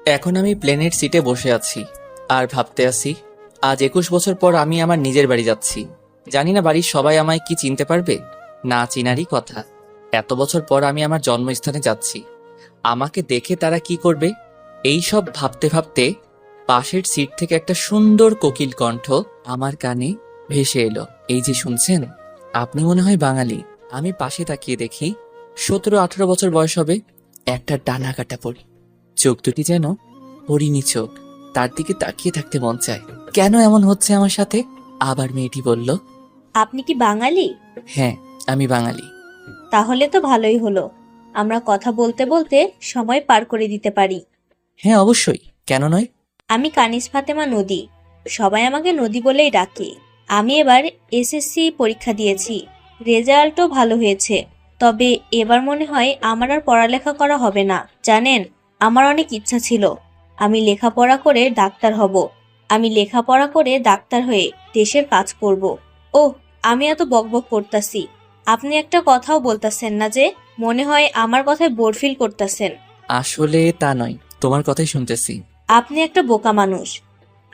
এখন আমি প্লেনের সিটে বসে আছি আর ভাবতে আছি আজ 21 বছর পর আমি আমার নিজের বাড়ি যাচ্ছি। জানি না বাড়ির সবাই আমায় কি চিনতে পারবে, না চিনারই কথা। এত বছর পর আমি আমার জন্মস্থানে যাচ্ছি, আমাকে দেখে তারা কি করবে, এই সব ভাবতে ভাবতে পাশের সিট থেকে একটা সুন্দর কোকিল কণ্ঠ আমার কানে ভেসে এলো। এই যে শুনছেন, আপনি মনে হয় বাঙালি। আমি পাশে তাকিয়ে দেখি 17-18 বছর বয়স হবে, একটা ডানা কাটা পরি, চোখ দুটি যেন হরিণী চোখ। তার দিকে তাকিয়ে থাকতে মন চায়। কেন এমন হচ্ছে আমার সাথে? আবার মেয়েটি বলল, আপনি কি বাঙালি? হ্যাঁ, আমি বাঙালি। তাহলে তো ভালোই হলো, আমরা কথা বলতে বলতে সময় পার করে দিতে পারি। হ্যাঁ অবশ্যই, কেন নয়। আমি কানিজ ফাতেমা নদী, সবাই আমাকে নদী বলেই ডাকে। আমি এবার এসএসসি পরীক্ষা দিয়েছি, রেজাল্টও ভালো হয়েছে। তবে এবার মনে হয় আমার আর পড়ালেখা করা হবে না। জানেন, আমার অনেক ইচ্ছা ছিল আমি লেখাপড়া করে ডাক্তার হব। আমি লেখাপড়া করে ডাক্তার হয়ে দেশের কাজ করব। ওহ, আমি এত বকবক করতাছি, আপনি একটা কথাও বলতাছেন না যে? মনে হয় আমার কথায় বোর ফিল করতেছেন। আসলে তা নয়, তোমার কথাই শুনতেছি। আপনি একটা বোকা মানুষ।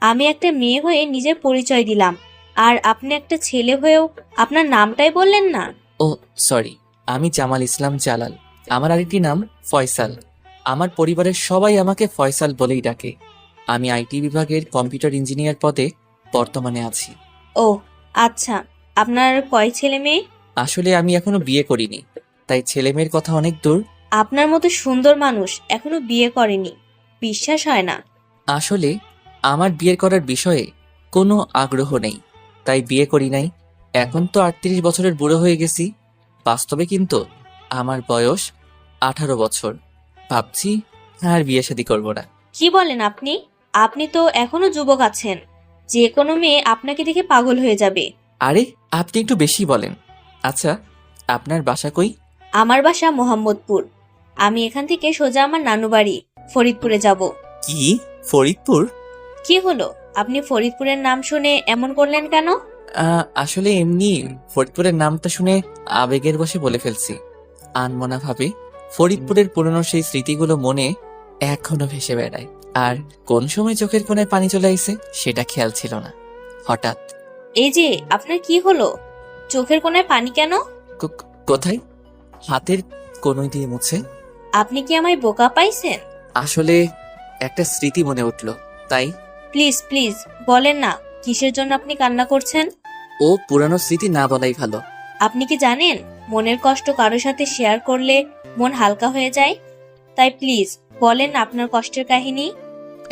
আমি একটা মেয়ে হয়ে নিজের পরিচয় দিলাম, আর আপনি একটা ছেলে হয়েও আপনার নামটাই বললেন না। ও সরি, আমি জামাল ইসলাম জালাল। আমার আরেকটি নাম ফয়সাল। আমার পরিবারের সবাই আমাকে ফয়সাল বলেই ডাকে। আমি আইটি বিভাগের কম্পিউটার ইঞ্জিনিয়ার পদে বর্তমানে আছি। ও আচ্ছা, আপনার কয় ছেলে মেয়ে? আসলে আমি এখনো বিয়ে করিনি, তাই ছেলে মেয়ের কথা অনেক দূর। আপনার মতো সুন্দর মানুষ এখনো বিয়ে করেনি, বিশ্বাস হয় না। আসলে আমার বিয়ে করার বিষয়ে কোনো আগ্রহ নেই, তাই বিয়ে করি নাই। এখন তো 38 বছরের বুড়ো হয়ে গেছি। বাস্তবে কিন্তু আমার বয়স 18 বছর। ভাবছি আর বিয়ে শাদী করবো না। কি বলেন আপনি? আপনি তো এখনো যুবক আছেন, যে কোনো মেয়ে আপনাকে দেখে পাগল হয়ে যাবে। আরে আপনি একটু বেশি বলেন। আচ্ছা, আপনার বাসা কই? আমার বাসা মোহাম্মদপুর। আমি এখান থেকে সোজা আমার নানু বাড়ি ফরিদপুরে যাব। কি, ফরিদপুর? কি হলো, আপনি ফরিদপুরের নাম শুনে এমন করলেন কেন? আসলে এমনি ফরিদপুরের নামটা শুনে আবেগের বশে বলে ফেলছি। আনমনা ভাবে ফরিদপুরের পুরনো সেই স্মৃতিগুলো মনে এখনো ভেসে বেড়ায়। আর কোন সময় চোখের কোণায় পানি চলে আইছে সেটা খেয়াল ছিল না। হঠাৎ, এই যে আপনার কি হলো, চোখের কোণায় পানি কেন? কোথায়? হাতের কোণই দিয়ে মুছে। আপনি কি আমায় বোকা পাইছেন? আসলে একটা স্মৃতি মনে উঠলো, তাই। প্লিজ প্লিজ বলেন না, কিসের জন্য আপনি কান্না করছেন? ও পুরানো স্মৃতি না বলাই ভালো। আপনি কি জানেন, মনের কষ্ট কারোর সাথে শেয়ার করলে মন হালকা হয়ে যায়? তাই প্লিজ বলেন না আপনার কষ্টের কাহিনী।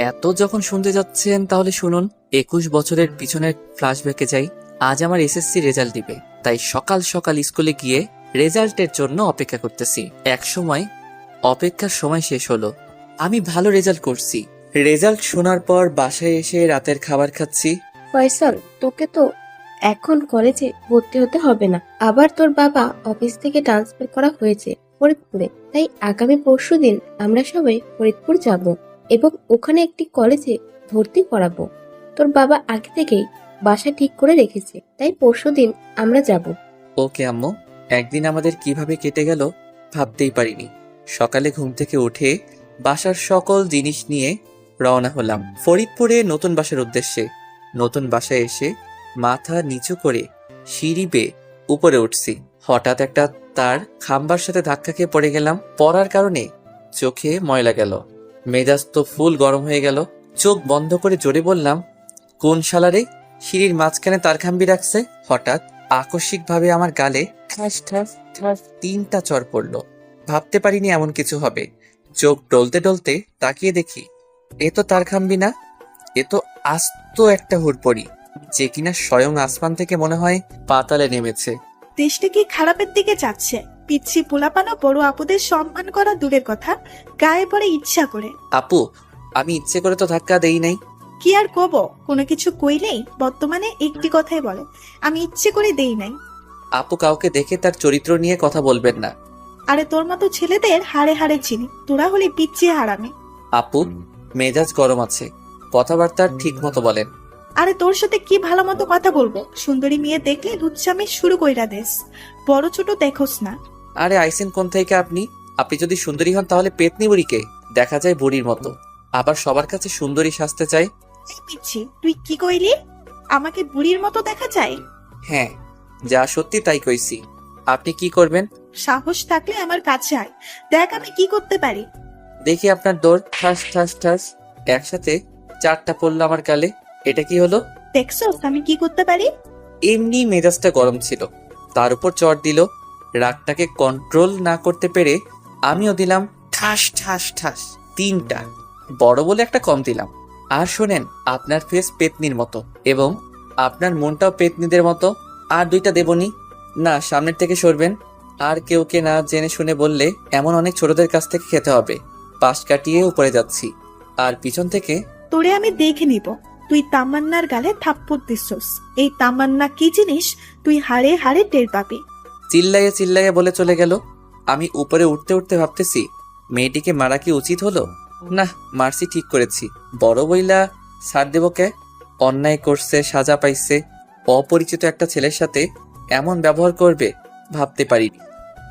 এত যখন শুনতে যাচ্ছেন তাহলে শুনুন। 21 বছরের পিছনের ফ্ল্যাশব্যাকে যাই। আজ আমার এসএসসি রেজাল্ট দিবে, তাই সকাল সকাল স্কুলে গিয়ে রেজাল্টের জন্য অপেক্ষা করতেছি। এক সময় অপেক্ষার সময় শেষ হলো, আমি ভালো রেজাল্ট করছি। রেজাল্ট শোনার পর বাসায় এসে রাতের খাবার খাচ্ছি। ফয়সাল, তোকে তো এখন কলেজে ভর্তি হতে হবে না। আবার তোর বাবা অফিস থেকে ট্রান্সফার করা হয়েছে ফরিদপুরে, তাই আগামী পরশুদিন আমরা সবাই ফরিদপুর যাব এবং ওখানে একটি কলেজে ভর্তি করাবো। তোর বাবা আগে থেকেই বাসা ঠিক করে রেখেছে, তাই পরশুদিন আমরা যাব। ওকে আম্মু। একদিন আমাদের কিভাবে কেটে গেল ভাবতেই পারিনি। সকালে ঘুম থেকে উঠে বাসার সকল জিনিস নিয়ে রওনা হলাম ফরিদপুরে নতুন বাসার উদ্দেশ্যে। নতুন বাসায় এসে মাথা নিচু করে সিঁড়ি বেয়ে উপরে উঠছি। হঠাৎ একটা তার খাম্বার সাথে ধাক্কা খেয়ে পড়ে গেলাম। পড়ার কারণে চোখে ময়লা গেল, মেজাজ তো ফুল গরম হয়ে গেল। চোখ বন্ধ করে জোরে বললাম, কোন শালারে সিঁড়ির মাঝখানে তার খাম্বি রাখছে? হঠাৎ আকস্মিকভাবে আমার গালে ঠাস ঠাস ঠাস 3টা চড় পড়লো। ভাবতে পারিনি এমন কিছু হবে। চোখ ডলতে ডলতে তাকিয়ে দেখি, এ তো তার খাম্বি না, এ তো আস্ত একটা হুড়পড়ি, যে কিনা স্বয়ং আসমান থেকে মনে হয় পাতালে নেমেছে। দেশটা কি খারাপের দিকে যাচ্ছে? পিচ্ছি পোলাপানা বড় আপুদের সম্মান করা দূরের কথা, গায়ে পড়ে ইচ্ছা করে। আপু, আমি ইচ্ছে করে তো ধাক্কা দেই নাই। কি আর কব, কোনো কিছু কইলেই বর্তমানে একটি কথাই বলে, আমি ইচ্ছে করে দেই নাই। আপু, কাউকে দেখে তার চরিত্র নিয়ে কথা বলবেন না। আরে তোর মতো ছেলেদের হাড়ে হাড়ে চিনি, তোরা হলে পিচ্ছি হারামি। আপু, মেজাজ গরম আছে, কথাবার্তা ঠিক মতো বলেন। আরে তোর সাথে কি ভালো মতো কথা বলবো? সুন্দরী মেয়ে দেখলে লুচ্চামি শুরু কইরা দেস, বড় ছোট দেখোস না। আরে আইসেন কোন থেকে আপনি? আপনি যদি সুন্দরী হন তাহলে পেতনি বুড়িকে দেখা যায় বুড়ির মতো, আবার সবার কাছে সুন্দরী সাজতে চায়। এই পিচ্ছি, তুই কি কইলি? আমাকে বুড়ির মতো দেখা যায়? হ্যাঁ, যা সত্যি তাই কইছি। আপনি কি করবেন? সাহস থাকলে আমার কাছে আয়, দেখ আমি কি করতে পারি। দেখি আপনার দৌড়। ঠাস ঠাস ঠাস, একসাথে 4টা পড়লো আমার গালে। এটা কি হলো? দেখছস আমি কি করতে পারি? এমনি মেজাজটা গরম ছিল, তার উপর চড় দিল। রাগটাকে কন্ট্রোল না করতে পেরে আমিও দিলাম ঠাস ঠাস ঠাস 3টা। বড় বলে একটা কম দিলাম। আর শোনেন, আপনার ফেস পেতনির মতো এবং আপনার মনটাও পেতনিদের মতো। আর 2টা দেবনি। না, সামনের থেকে সরবেন। আর কেউ কে না জেনে শুনে বললে এমন অনেক ছোটদের কাছ থেকে খেতে হবে। পাশ কাটিয়ে উপরে যাচ্ছি, আর পিছন থেকে তোরে আমি দেখে নিব তুই তামান্নার গালে থাপ্পড় দিছস। এই তামান্না কি জিনিস তুই হাড়ে হাড়ে টের পাবি। চিল্লাইয়ে চিল্লাইয়ে বলে চলে গেল। আমি উপরে উঠতে উঠতে ভাবতেছি, মেয়েটিকে মারা কি উচিত হলো? না, মারছি ঠিক করেছি। বড় বইলা ছাড় দেব কে? অন্যায় করছে, সাজা পাইছে, অপরিচিত একটা ছেলের সাথে এমন ব্যবহার করবে ভাবতে পারিনি।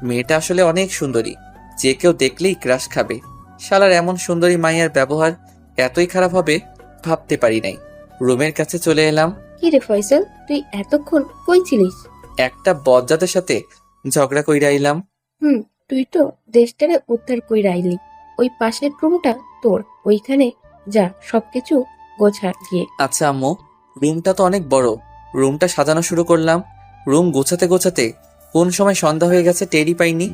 মেয়েটা আসলে অনেক সুন্দরী, যে কেউ দেখলেই ক্রাশ খাবে। শালার এমন সুন্দরী মাইয়ার ব্যবহার এতই খারাপ হবে ভাবতে পারি নাই। রুমের কাছে চলে এলাম। কি রে ফয়সাল, তুই এতক্ষণ কই ছিলিস? একটা বজ্জাতের সাথে ঝগড়া কইরা আইলাম। তুই তো দেশটারে উদ্ধার কইরা আইলি। ওই পাশের রুমটা তোর, ওইখানে যা সবকিছু গোছা গিয়ে। আচ্ছা আম্মু, রুমটা তো অনেক বড়। রুমটা সাজানো শুরু করলাম। রুম গোছাতে গোছাতে কোন সময় সন্ধ্যা হয়ে গেছে টেরই পাইনি।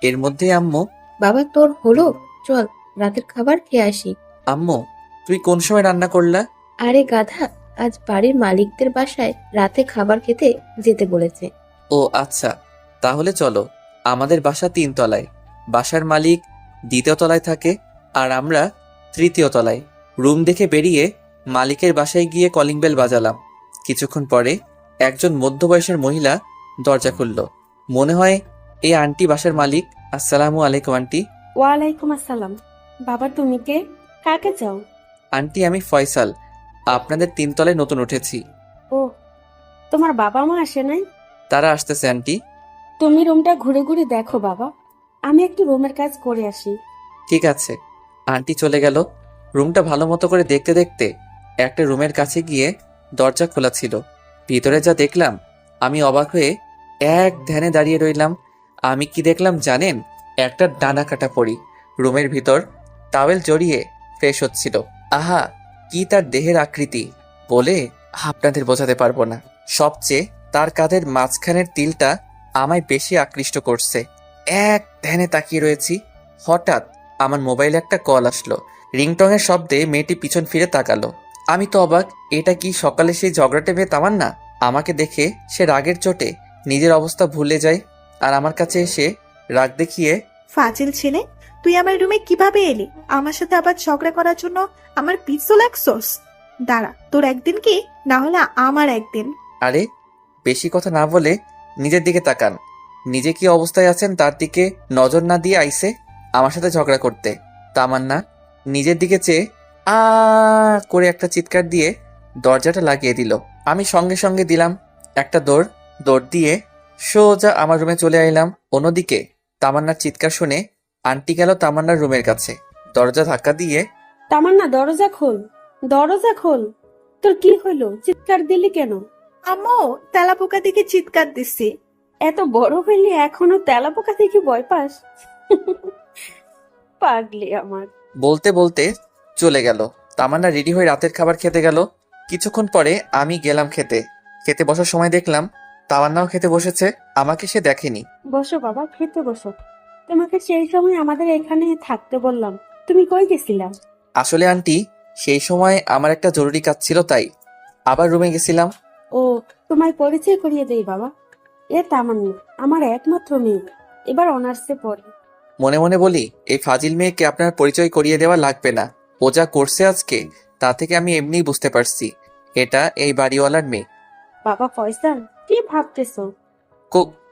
এর মধ্যে আম্মু, বাবা তোর হলো, চল রাতের খাবার খেয়ে আসি। আম্মু তুই কোন সময় রান্না করলা? আরে গাধা, আজ বাড়ির মালিকদের বাসায় রাতে খাবার খেতে যেতে বলেছে। ও আচ্ছা, তাহলে চলো। আমাদের বাসা 3 তলায়। বাসার মালিক 2য় তলায় থাকে, আর আমরা 3য় তলায়। রুম দেখে বেরিয়ে মালিকের বাসায় গিয়ে কলিং বেল বাজালাম। কিছুক্ষণ পরে একজন মধ্যবয়সের মহিলা দরজা খুলল। মনে হয় এই আন্টি বাসার মালিক। আসসালামু আলাইকুম আন্টি। ওয়ালাইকুম আসসালাম। বাবা তুমি কে? কাকে চাও? আন্টি আমি ফয়সাল, আপনাদের 3 তলায় নতুন উঠেছি। ও, তোমার বাবা মা আসে নাই? তারা আসতেছে আন্টি। তুমি রুমটা ঘুরে ঘুরে দেখো বাবা, আমি একটু রুমের কাজ করে আসি। ঠিক আছে। আন্টি চলে গেল। রুমটা ভালো মতো করে দেখতে দেখতে একটা রুমের কাছে গিয়ে দরজা খোলা ছিল। ভিতরে যা দেখলাম আমি অবাক হয়ে এক ধ্যানে দাঁড়িয়ে রইলাম। আমি কি দেখলাম জানেন? একটা ডানা কাটা পড়ি রুমের ভিতর টাওয়েল জড়িয়ে ফ্রেশ হচ্ছিল। আহা, কি তার দেহের আকৃতি বলে আপনাদের বোঝাতে পারবো না। সবচেয়ে তার কাঁধের মাঝখানের তিলটা আমায় বেশি আকৃষ্ট করছে। এক ধ্যানে তাকিয়ে রয়েছি। হঠাৎ আমার মোবাইলে একটা কল আসলো। রিংটংয়ের শব্দে মেয়েটি পিছন ফিরে তাকালো। আমি তো অবাক। এটা কি সকালে সেই ঝগড়াটে মেয়ে তামান্না? আমাকে দেখে সে রাগের চোটে নিজের অবস্থা ভুলে যায়, আর আমার কাছে এসে রাগ দেখিয়ে, ফাজিল ছেলে, তুই আমার রুমে কিভাবে এলি? আমার সাথে আবার ঝগড়া করার জন্য আমার পিছু লাগছস? দাঁড়া, তোর একদিন কি না হলে আমার একদিন। আরে বেশি কথা না বলে নিজের দিকে তাকান। নিজে কি অবস্থায় আছেন তার দিকে নজর না দিয়ে আইছে আমার সাথে ঝগড়া করতে। তামান্না নিজের দিকে চেয়ে আ করে একটা চিৎকার দিয়ে দরজাটা লাগিয়ে দিল। আমি সঙ্গে সঙ্গে দিলাম একটা দৌড়। দৌড় দিয়ে সোজা আমার রুমে চলে আইলাম। অন্যদিকে তামান্নার চিৎকার শুনে আন্টি গেল তামান্নার রুমের কাছে। দরজা ধাক্কা দিয়ে, তামান্না দরজা খোল, দরজা খোল। তোর কি হইলো? চিৎকার দিলি কেন? আম্মু, তেলাপোকা দিকে চিৎকার দিছি। এত বড় হইলি এখনো তেলাপোকা থেকে ভয় পাস? পাগলি আমার। বলতে বলতে চলে গেল। তামান্না রেডি হয়ে রাতের খাবার খেতে গেল। কিছুক্ষণ পরে আমি গেলাম খেতে। খেতে বসার সময় দেখলাম তামান্নাও খেতে বসেছে। আমাকে সে দেখেনি। বসো বাবা, খেতে বসো। তোমাকে সেই সময় আমাদের এখানে থাকতে বললাম, তুমি কই গেছিলা? আসলে আন্টি, সেই সময় আমার একটা জরুরি কাজ ছিল, তাই আবার রুমে গেছিলাম। ও, তোমায় পরিচয় করিয়ে দেই বাবা। এ তামান্না, আমার একমাত্র মেয়ে, এবার অনার্সে পড়ে। মনে মনে বলি, এই ফাজিল মেয়েকে আপনার পরিচয় করিয়ে দেওয়া লাগবে না। ও যা করছে আজকে, তা থেকে আমি এমনিই বুঝতে পারছি এটা এই বাড়িওয়ালার মেয়ে। বাবা ফয়সাল, কি ভাবতেছো?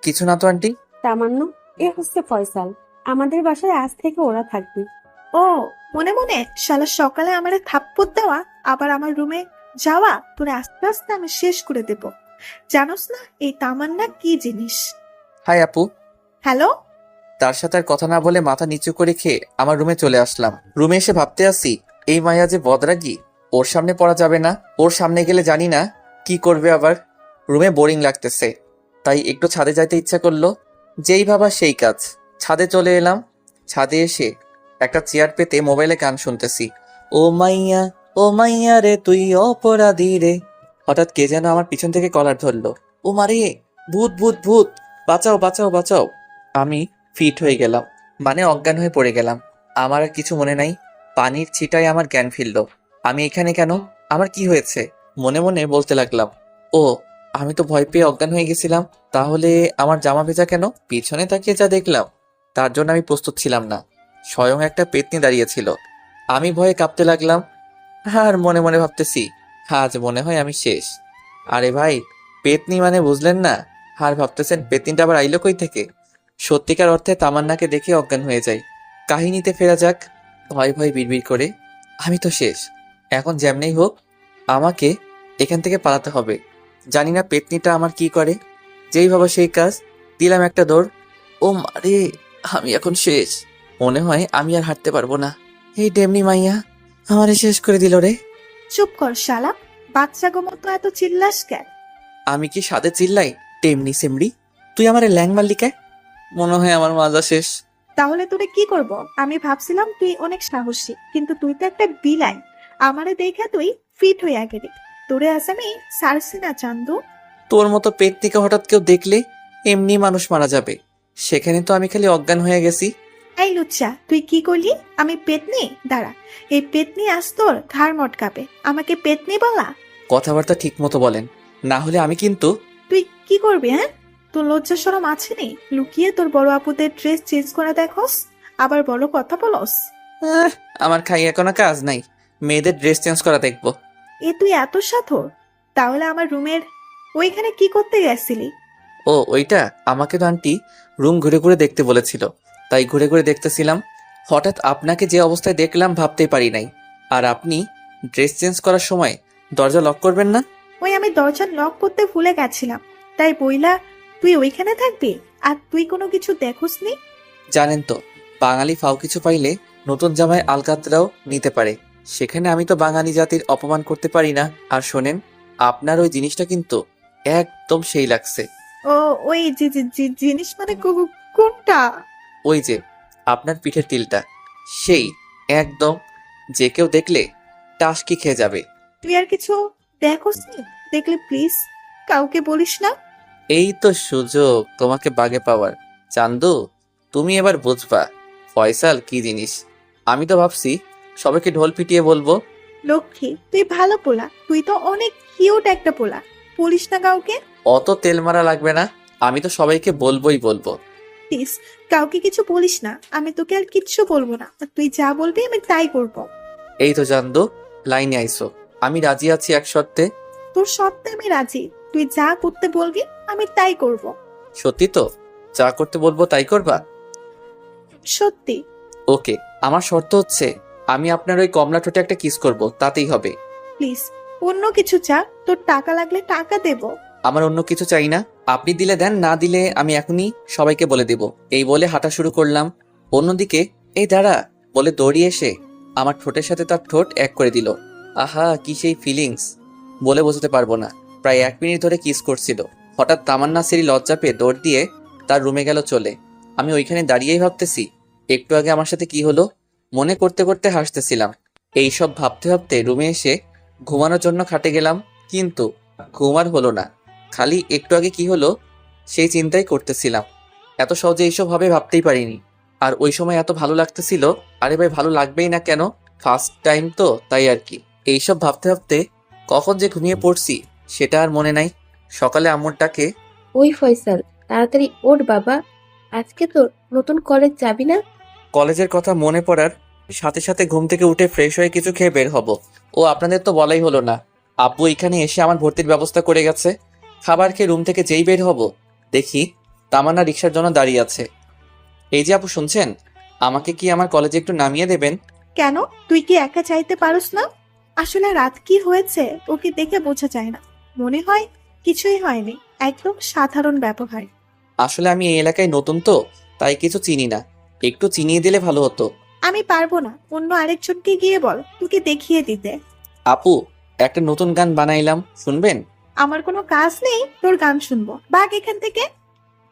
কিছু না তো আন্টি। তামান্না, এ হচ্ছে ফয়সাল, আমাদের বাসায় আজ থেকে ওরা থাকবে। ও, মনে মনে শালা সকালে আমারে থাপ্পড় দেওয়া, আবার আমার রুমে যাওয়া, তোরে আস্তে আস্তে আমি শেষ করে দেব। জানোস না এই তামান্না কি জিনিস? হাই আপু। হ্যালো, তার সাথে আর কথা না বলে মাথা নিচু করে খেয়ে আমার রুমে চলে আসলাম। রুমে এসে ভাবতে আসি, এই মায়া যে বদরাগী, ওর সামনে পড়া যাবে না। ওর সামনে গেলে জানি না কি করবে আবার। রুমে বোরিং লাগতেছে, তাই একটু ছাদে যাইতে ইচ্ছা করলো। যেই ভাবা সেই কাজ, ছাদে চলে এলাম। ছাদে এসে একটা চেয়ার পেতে মোবাইলে গান শুনতেছি। ও মাইয়া রে তুই অপরাধী রে। হঠাৎ কে যেন আমার পিছন থেকে কলার ধরলো। ও মারে, ভূত ভূত ভূত, বাঁচাও বাঁচাও বাঁচাও। আমি ফিট হয়ে গেলাম, মানে অজ্ঞান হয়ে পড়ে গেলাম। আমার আর কিছু মনে নাই। পানির ছিটায় আমার জ্ঞান ফিরল। আমি এখানে কেন? আমার কি হয়েছে? মনে মনে বলতে লাগলাম, ও আমি তো ভয় পেয়ে অজ্ঞান হয়ে গেছিলাম। তাহলে আমার জামা ভেজা কেন? পিছনে তাকিয়ে যা দেখলাম তার জন্য আমি প্রস্তুত ছিলাম না। স্বয়ং একটা পেতনি দাঁড়িয়েছিল। আমি ভয়ে কাঁপতে লাগলাম, আর মনে মনে ভাবতেছি, আজ মনে হয় আমি শেষ। আরে ভাই, পেতনি মানে বুঝলেন না? আর ভাবতেছেন পেতনিটা আবার আইলো কই থেকে? সত্যিকার অর্থে তামান্নাকে দেখে অজ্ঞান হয়ে যায়। কাহিনীতে ফেরা যাক। ভয় ভয় বিড়বিড় করে, আমি তো শেষ। এখন যেমনেই হোক আমাকে এখান থেকে পালাতে হবে। জানি না পেতনিটা আমার কি করে। যেই ভাবা সেই কাজ, দিলাম একটা দৌড়। ও মারে, আমি এখন শেষ। মনে হয় আমি আর হাঁটতে পারবো না। এই ডেমনি মাইয়া আমারে শেষ করে দিল রে। চুপ কর শালা, বাচ্চাগো মতো এত চিল্লাস কেন? আমি কি সাদে চিল্লাই? টেমনি সেমড়ি, তুই আমারে ল্যাং মারলি কে? মনে হয় আমার মাজা শেষ। তাহলে তোরে কি করব? আমি ভাবছিলাম তুই অনেক সাহসী, কিন্তু তুই তো একটা বিলাই। আমারে দেখে তুই ফিট হইয়া গেলি। তোরে আজ আমি সারছি না চান্দু। তোর মতো পেতনিকে হঠাৎ কেউ দেখলে এমনি মানুষ মারা যাবে। সেখানে তো আমি খালি অজ্ঞান হয়ে গেছি। এই লুচ্চা, তুই কি করলি? আমি পেতনি? দাঁড়া, এই পেতনি আজ তোর ঘাড় মটকাবে। আমাকে পেতনি বলা? কথাবার্তা ঠিক মতো বলেন, না হলে আমি কিন্তু। তুই কি করবি? হ্যাঁ, তোর লজ্জা শরম আছে নি? লুকিয়ে তোর বড় আপুদের ড্রেস চেঞ্জ করে দেখোস, আবার বড় কথা বলস। আহ, আমার খাইয়া কোনো কাজ নাই, মেয়েদের ড্রেস চেঞ্জ করা দেখবো। এ তুই এত সাথর? তাহলে আমার রুমের ওইখানে কি করতে গেছিলি? ও ওইটা, আমাকে তো আন্টি রুম ঘুরে ঘুরে দেখতে বলেছিল, তাই ঘুরে ঘুরে দেখতেছিলাম। হঠাৎ আপনাকে যে অবস্থায় দেখলাম ভাবতেই পারি নাই। আর আপনি ড্রেস চেঞ্জ করার সময় দরজা লক করবেন না? ওই আমি দরজা লক করতে ভুলে গেছিলাম, তাই বইলা তুই ওইখানে থাকবি আর তুই কোনো কিছু দেখোসনি? জানেন তো, বাঙালি ফাও কিছু পাইলে নতুন জামায় আলকাতরাও নিতে পারে। সেখানে আমি তো বাঙালি জাতির অপমান করতে পারি না। আর শোনেন, আপনার ওই জিনিসটা কিন্তু একদম সেই লাগছে। ও ওই জিনিস মানে কোনটা? ওই যে আপনার পিঠের তিলটা, সেই একদম, যে কেউ দেখলে টাসকি খেয়ে যাবে। তুই আর কিছু দেখোসনি? দেখলে প্লিজ কাউকে বলিস না। এই তো সুযোগ তোমাকে বাগে পাওয়ার। চান্দু, তুমি এবার বুঝবা ফয়সাল কি জিনিস। আমি তো ভাবছি সবাইকে ঢোল পিটিয়ে বলবো। লক্ষ্মী, তুই ভালো পোলা, তুই তো অনেক কিউট একটা পোলা। বলিস না কাউকে অত তেল মারা লাগবে না, আমি তো সবাইকে বলবোই বলবো। প্লিজ। কাউকে কিছু বলিস না, আমি তোকে আর কিচ্ছু বলবো না। আর তুই যা বলবি আমি তাই করব। এই তো চান্দু, লাইনে আইসো। আমি রাজি আছি এক শর্তে। তোর শর্তে আমি রাজি। তুই যা করতে বলবি আমি তাই করব। সত্যি তো? যা করতে বলবো তাই করবা? সত্যি। ওকে, আমার শর্ত হচ্ছে আমি আপনার ওই কমলা ঠোঁটে একটা কিস করব, তাতেই হবে। প্লিজ, অন্য কিছু চা। তোর টাকা লাগলে টাকা দেব। আমার অন্য কিছু চাই না, আপনি দিলে দেন, না দিলে আমি এখনই সবাইকে বলে দেব। এই বলে হাঁটা শুরু করলাম। অন্যদিকে এই দাঁড়া বলে দৌড়িয়ে এসে আমার ঠোঁটের সাথে তার ঠোঁট এক করে দিল। আহা, কি সেই ফিলিংস বলে বোঝাতে পারবো না। প্রায় 1 মিনিট ধরে কিস করছিল। হঠাৎ তামান্না সেরি লজ্জা পেয়ে দৌড় দিয়ে তার রুমে গেল চলে। আমি ওইখানে দাঁড়িয়েই ভাবতেছি একটু আগে আমার সাথে কি হলো, মনে করতে করতে হাসতেছিলাম। এইসব ভাবতে ভাবতে রুমে এসে ঘুমানোর জন্য খাটে গেলাম, কিন্তু ঘুম আর হলো না। খালি একটু আগে কি হলো সেই চিন্তাই করতেছিলাম। এত সহজে এইসব হবে ভাবতেই পারিনি। আর ওই সময় এত ভালো লাগতেছিল। আরে ভাই, ভালো লাগবেই না কেন? ফার্স্ট টাইম তো, তাই আর কি। এইসব ভাবতে ভাবতে কখন যে ঘুমিয়ে পড়ছি সেটা আর মনে নাই। সকালে আম্মুর ডাকে, ওই ফয়সাল, তাড়াতাড়ি ওঠ বাবা, আজকে তোর নতুন কলেজ যাবি না? কলেজের কথা মনে পড়ার সাথে সাথে ঘুম থেকে উঠে ফ্রেশ হয়ে কিছু খেয়ে বের হব। ও আপনাদের তো বলাই হলো না, আব্বু এখানে এসে আমার ভর্তির ব্যবস্থা করে গেছে। খাবার খেয়ে রুম থেকে যেই বের হব দেখি তামান্না রিক্সার জন্য দাঁড়িয়ে আছে। এই যে আপু, শুনছেন? আমাকে কি আমার কলেজে একটু নামিয়ে দেবেন? কেন, তুই কি একা চাইতে পারস না? আসলে রাত কি হয়েছে ওকে দেখে বোঝা যায় না। মনে হয় কিছুই হয়নি, একদম সাধারণ ব্যবহার। আসলে আমি এই এলাকায় নতুন তো, তাই কিছু চিনি না, একটু চিনিয়ে দিলে ভালো হতো। আমি পারবো না, অন্য আরেকজনকে গিয়ে বল তোকে দেখিয়ে দিতে। আপু, একটা নতুন গান বানাইলাম, শুনবেন? আমার কোনো কাজ নেই তোর গান শুনবো, ভাগ এখান থেকে।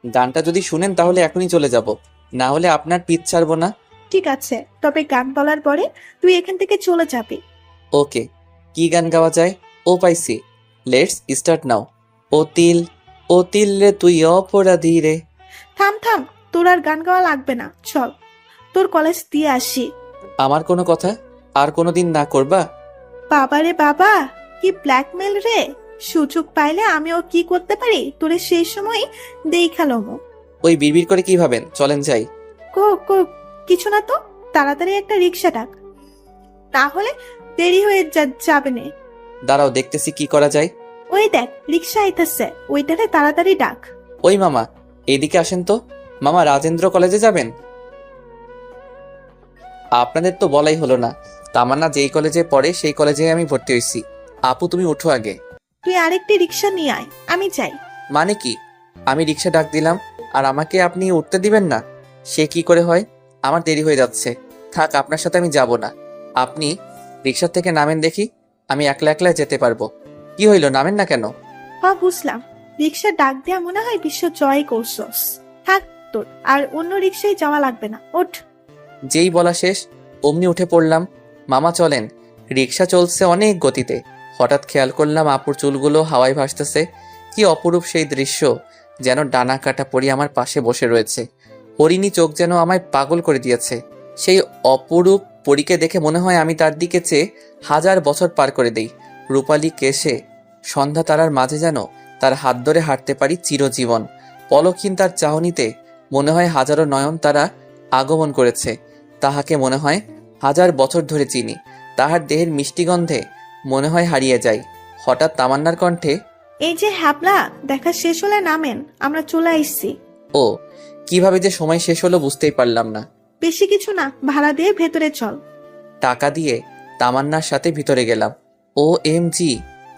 গানটা যদি শুনেন তাহলে এখনই চলে যাব, না হলে আপনার পিছ ছাড়বো না। ঠিক আছে, তবে গান বলার পরে তুই এখান থেকে চলে যাবি। ওকে, কি গান গাওয়া যায়? ও পাইছি, লেটস স্টার্ট নাও। ও তিল রে তুই অপরাধী রে। থাম থাম, তোর আর গান গাওয়া লাগবে না, চল তোর কলেজ দিয়ে আসি। আমার কোনো কথা আর কোনো দিন না করবা? বাবা রে বাবা, কি ব্ল্যাকমেল রে! সুযোগ পাইলে আমিও কি করতে পারি তোরে সেই সময় দেখালাম। ওই বিড়বিড় করে কি ভাবেন? চলেন যাই। কো কো কিছু না তো, তাড়াতাড়ি একটা রিক্সা ডাক, না হলে দেরি হয়ে যাবে না। দাঁড়াও, দেখতেছি কি করা যায়। ওই দেখ রিক্সা আইতাছে, ওইটারে তাড়াতাড়ি ডাক। ওই মামা, এদিকে আসেন তো। মামা, রাজেন্দ্র কলেজে যাবেন? আপনাদের তো বলাই হলো না, তামান্না যেই কলেজে পড়ে সেই কলেজে আমি ভর্তি হয়েছি। আপু, তুমি ওঠো আগে। তুই আরেকটি রিক্সা নিয়ে আয়, আমি যাই। মানে কি? আমি রিক্সা ডাক দিলাম আর আমাকে আপনি উঠতে দিবেন না? সে কি করে হয়? আমার দেরি হয়ে যাচ্ছে। থাক, আপনার সাথে আমি যাব না। আপনি রিক্সা থেকে নামেন দেখি, আমি একলা একলা যেতে পারবো। কি হইল, নামেন না কেন? বুঝলাম, রিক্সা ডাক দেয়া মনে হয় বিশ্ব জয় করছস। থাক, তোর আর অন্য রিক্সায় যাওয়া লাগবে না, ওঠ। যেই বলা শেষ অমনি উঠে পড়লাম। মামা চলেন। রিক্সা চলছে অনেক গতিতে। হঠাৎ খেয়াল করলাম আপুর চুলগুলো হাওয়ায় ভাসতেছে। কি অপরূপ সেই দৃশ্য! যেন ডানা কাটা পরি আমার পাশে বসে রয়েছে। হরিণী চোখ যেন আমায় পাগল করে দিয়েছে। সেই অপরূপ পরীকে দেখে মনে হয় আমি তার দিকে চেয়ে 1000 বছর পার করে দেই। রূপালী কেশে সন্ধ্যা তারার মাঝে যেন তার হাত ধরে হাঁটতে পারি চিরজীবন। পলকহীন তার চাহনিতে মনে হয় হাজারো নয়ন তারা আগমন করেছে। তাহাকে মনে হয় 1000 বছর ধরে চিনি। তাহার দেহের মিষ্টি গন্ধে মনে হয় হারিয়ে যাই। হঠাৎ তামান্নার কণ্ঠে, এই যে হ্যাবলা, দেখা শেষ হলে নামেন, আমরা চলে আসছি। ও, কিভাবে যে সময় শেষ হলো বুঝতেই পারলাম না। বেশি কিছু না, ভাড়া দিয়ে ভেতরে চল। টাকা দিয়ে তামান্নার সাথে ভিতরে গেলাম। ও এম জি,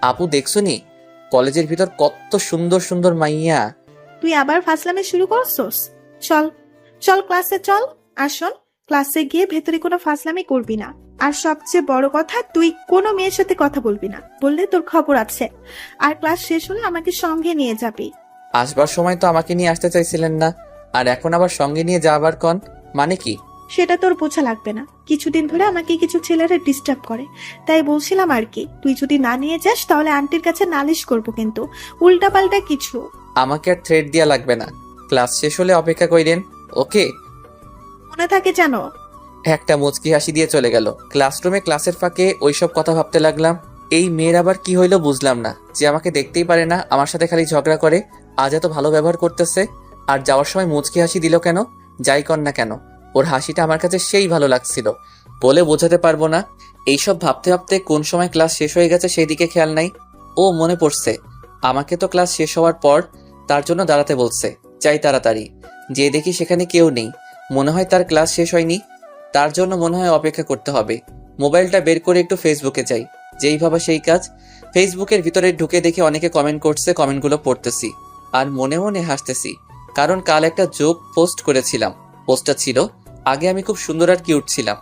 আপু দেখছনি কলেজের ভিতর কত সুন্দর সুন্দর মাইয়া। তুই আবার ফাসলামে শুরু করছস? চল চল ক্লাসে চল। আর শোন, ক্লাসে গিয়ে ভেতরে কোনো ফাসলামি করবি না। আর সবচেয়ে বড় কথা, তুই কোনো মেয়ের সাথে কথা বলবি না, বললে তোর খবর আছে। আর ক্লাস শেষ হলে আমাকে সঙ্গে নিয়ে যাবি। আসবার সময় তো আমাকে নিয়ে আসতে চাইছিলেন না, আর এখন আবার সঙ্গে নিয়ে যাবার কন, মানে কি? সেটা তোর বোঝা লাগবে না। কিছুদিন ধরে আমাকে কিছু ছেলেরা ডিস্টার্ব করে, তাই বলছিলাম আর কি। তুই যদি না নিয়ে যাস তাহলে আন্টির কাছে নালিশ করব, কিন্তু উল্টাপাল্টা কিছু। আমাকে আর থ্রেড দেয়া লাগবে না, ক্লাস শেষ হলে অপেক্ষা কইরেন, ওকে? মনে থাকে জানো। একটা মুচকি হাসি দিয়ে চলে গেল। ক্লাসরুমে ক্লাসের ফাঁকে ওইসব কথা ভাবতে লাগলাম। এই মেয়ের আবার কি হইলো বুঝলাম না, যে আমাকে দেখতেই পারে না, আমার সাথে খালি ঝগড়া করে, আজ এত ভালো ব্যবহার করতেছে, আর যাওয়ার সময় মুচকি হাসি দিল কেন? যাই কর না কেন, ওর হাসিটা আমার কাছে সেই ভালো লাগছিল, বলে বোঝাতে পারবো না। এইসব ভাবতে ভাবতে কোন সময় ক্লাস শেষ হয়ে গেছে সেই দিকে খেয়াল নাই। ও মনে পড়ছে, আমাকে তো ক্লাস শেষ হওয়ার পর তার জন্য দাঁড়াতে বলছে। যাই তাড়াতাড়ি, যে দেখি সেখানে কেউ নেই। মনে হয় তার ক্লাস শেষ হয়নি, তার জন্য মনে হয় অপেক্ষা করতে হবে। মোবাইলটা বের করে একটু ফেসবুকে যাই। যেই ভাবা সেই কাজ। ফেসবুকের ভিতরে ঢুকে দেখে অনেকে কমেন্ট করছে, কমেন্টগুলো পড়তেছি আর মনে মনে হাসতেছি, কারণ কাল একটা জোক পোস্ট করেছিলাম। পোস্টটা ছিল, আগে আমি খুব সুন্দর আর কিউট ছিলাম,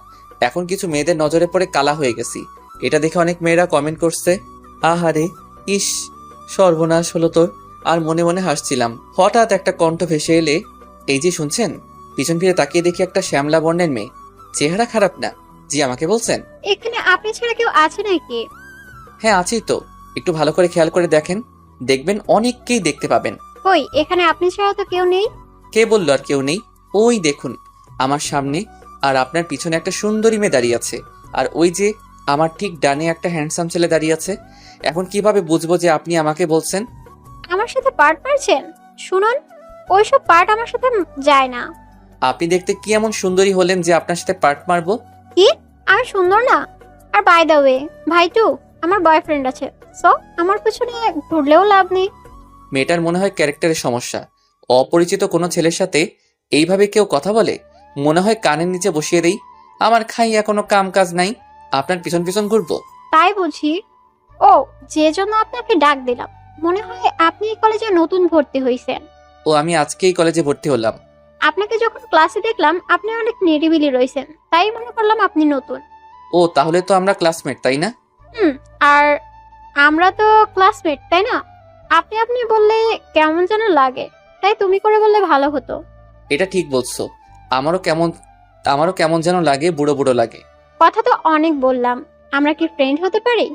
এখন কিছু মেয়েদের নজরে পড়ে কালা হয়ে গেছি। এটা দেখে অনেক মেয়েরা কমেন্ট করছে, আহারে, ইস, সর্বনাশ হলো তোর। আর মনে মনে হাসছিলাম। হঠাৎ একটা কণ্ঠ ভেসে এলে, এই যে শুনছেন? পিছন ফিরে তাকিয়ে দেখি একটা শ্যামলা বর্ণের মেয়ে। চেহারা খারাপ না। জি, আমাকে বলছেন? এখানে আপনি ছাড়া কেউ আছে নাকি? হ্যাঁ, আছি তো। একটু ভালো করে খেয়াল করে দেখেন, দেখবেন অনেককেই দেখতে পাবেন। কই, এখানে আপনি ছাড়া তো কেউ নেই। কে বললো আর কেউ নেই? ওই দেখুন, আমার সামনে আর আপনার পিছনে একটা সুন্দরী মেয়ে দাঁড়িয়ে আছে, আর ওই যে আমার ঠিক ডানে একটা হ্যান্ডসাম ছেলে দাঁড়িয়ে আছে। এখন কিভাবে বুঝবো যে আপনি আমাকে বলছেন? আমার সাথে পার্ট পারছেন? শুনুন, ওইসব পার্ট আমার সাথে যায় না। আপনি দেখতে কি এমন সুন্দরী হলেন যে আপনার সাথে পার্ট মারবো? কি, আমি সুন্দর না? আর বাই দ্য ওয়ে, ভাইটু, আমার বয়ফ্রেন্ড আছে, সো আমার পিছনে ঘুরলেও লাভ নেই। মেয়েটার মনে হয় ক্যারেক্টারের সমস্যা। অপরিচিত কোনো ছেলের সাথে এইভাবে কেউ কথা বলে, মনে হয় কানের নিচে বসিয়ে দেই। আমার খাইয়া কোনো কাম কাজ নাই, আপনার পিছন পিছন ঘুরবো? তাই বুঝি? ও, যে জন্য আপনাকে ডাক দিলাম, মনে হয় আপনি এই কলেজে নতুন ভর্তি হয়েছেন। ও, আমি আজকেই কলেজে ভর্তি হলাম। আপনাকে যখন ক্লাসে দেখলাম আপনি অনেক নিরিবিলি রয়েছেন, তাই মনে করলাম আপনি নতুন। ও তাহলে তো আমরা ক্লাসমেট, তাই না? হুম। আর আমরা তো ক্লাসমেট, তাই না? আপনি আপনি বললে কেমন যেন লাগে, তাই তুমি করে বললে ভালো হতো। এটা ঠিক বলছো। আমারও কেমন আমারও কেমন যেন লাগে, বুড়ো বুড়ো লাগে। কথা তো অনেক বললাম, আমরা কি ফ্রেন্ড হতে পারি?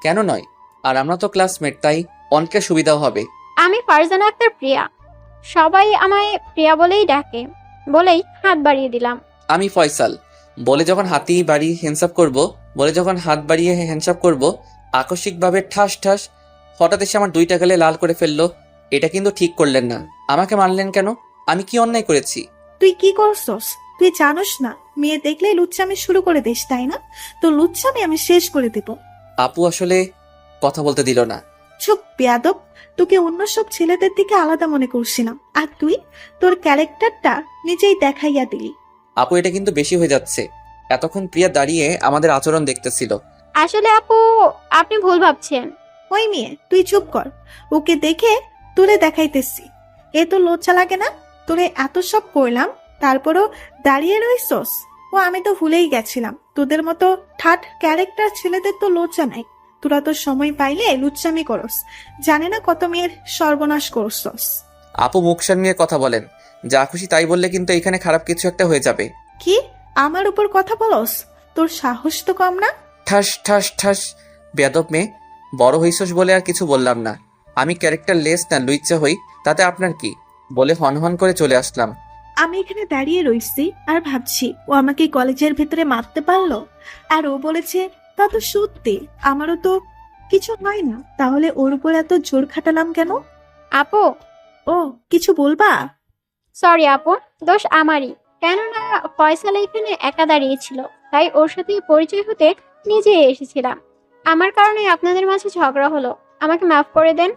কেন নয়? আর আমরা তো ক্লাসমেট, তাই অনেকের সুবিধাও হবে। আমি ফারজানা আক্তার প্রিয়া, সবাই আমায় প্রিয়া বলেই ডাকে, বলেই হাত বাড়িয়ে দিলাম। আমি ফয়সাল, বলে যখন হাত বাড়িয়ে হ্যান্ডসাপ করব, আকস্মিকভাবে ঠাস ঠাস হঠাৎ এসে আমার দুইটা গালে লাল করে ফেললো। এটা কিন্তু ঠিক করলেন না। আমাকে মারলেন কেন? আমি কি অন্যায় করেছি? তুই কি করছস? তুই জানোস না মেয়ে দেখলেই লুচ্চামি শুরু করে দিস, তাই না? তো লুচ্চামি আমি শেষ করে দেব। আপু আসলে কথা বলতে দিল না। চুপ বেয়াদব, তোকে অন্য সব ছেলেদের দিকে আলাদা মনে করছিলাম, আর তুই তোর ক্যারেক্টারটা নিজেই দেখাইয়া দিলি। আপু এটা কিন্তু বেশি হয়ে যাচ্ছে। এতক্ষণ প্রিয়া দাঁড়িয়ে আমাদের আচরণ দেখতেছিল। আসলে আপু, আপনি ভুল ভাবছেন। ওই মেয়ে তুই চুপ কর, ওকে দেখে তোরে দেখাইতেছি। এ তো লজ্জা লাগে না? তোরে এত সব করলাম, তারপরও দাঁড়িয়ে রইছস। ও আমি তো ভুলেই গেছিলাম, তোদের মতো ঠাট ক্যারেক্টার ছেলেদের তো লজ্জা নাই। তোরা তো সময় পাইলে লুচ্চামি করস, জানে না কত মেয়ের সর্বনাশ করছস। আপু মুখ সামলিয়ে কথা বলেন। যা খুশি তাই বললে কিন্তু এখানে খারাপ কিছু একটা হয়ে যাবে। কি আমার উপর কথা বলস? তোর সাহস তো কম না। ঠাস ঠাস ঠাস। বেয়াদব মেয়ে, বড় হইছস বলে আর কিছু বললাম না। আমি ক্যারেক্টার লেস না লুইচ্চা হই, তাতে আপনার কি? বলে হনহন করে চলে আসলাম। আমি এখানে দাঁড়িয়ে রইছি আর ভাবছি ও আমাকে কলেজের ভেতরে মারতে পারলো, আর ও বলেছে তা তো সত্যি, আমারও তো কিছু হয় না, তাহলে ওর উপর এত জোর খাটালাম কেন? আপু, ও কিছু বলবা? সরি আপু, দোষ আমারই। কেননা ফয়সাল এখানে একা দাঁড়িয়েছিল, তাই ওর সাথে পরিচয় হতে নিজে এসেছিলাম। আমার কারণে আপনাদের মাঝে ঝগড়া হলো, আমাকে মাফ করে দেন।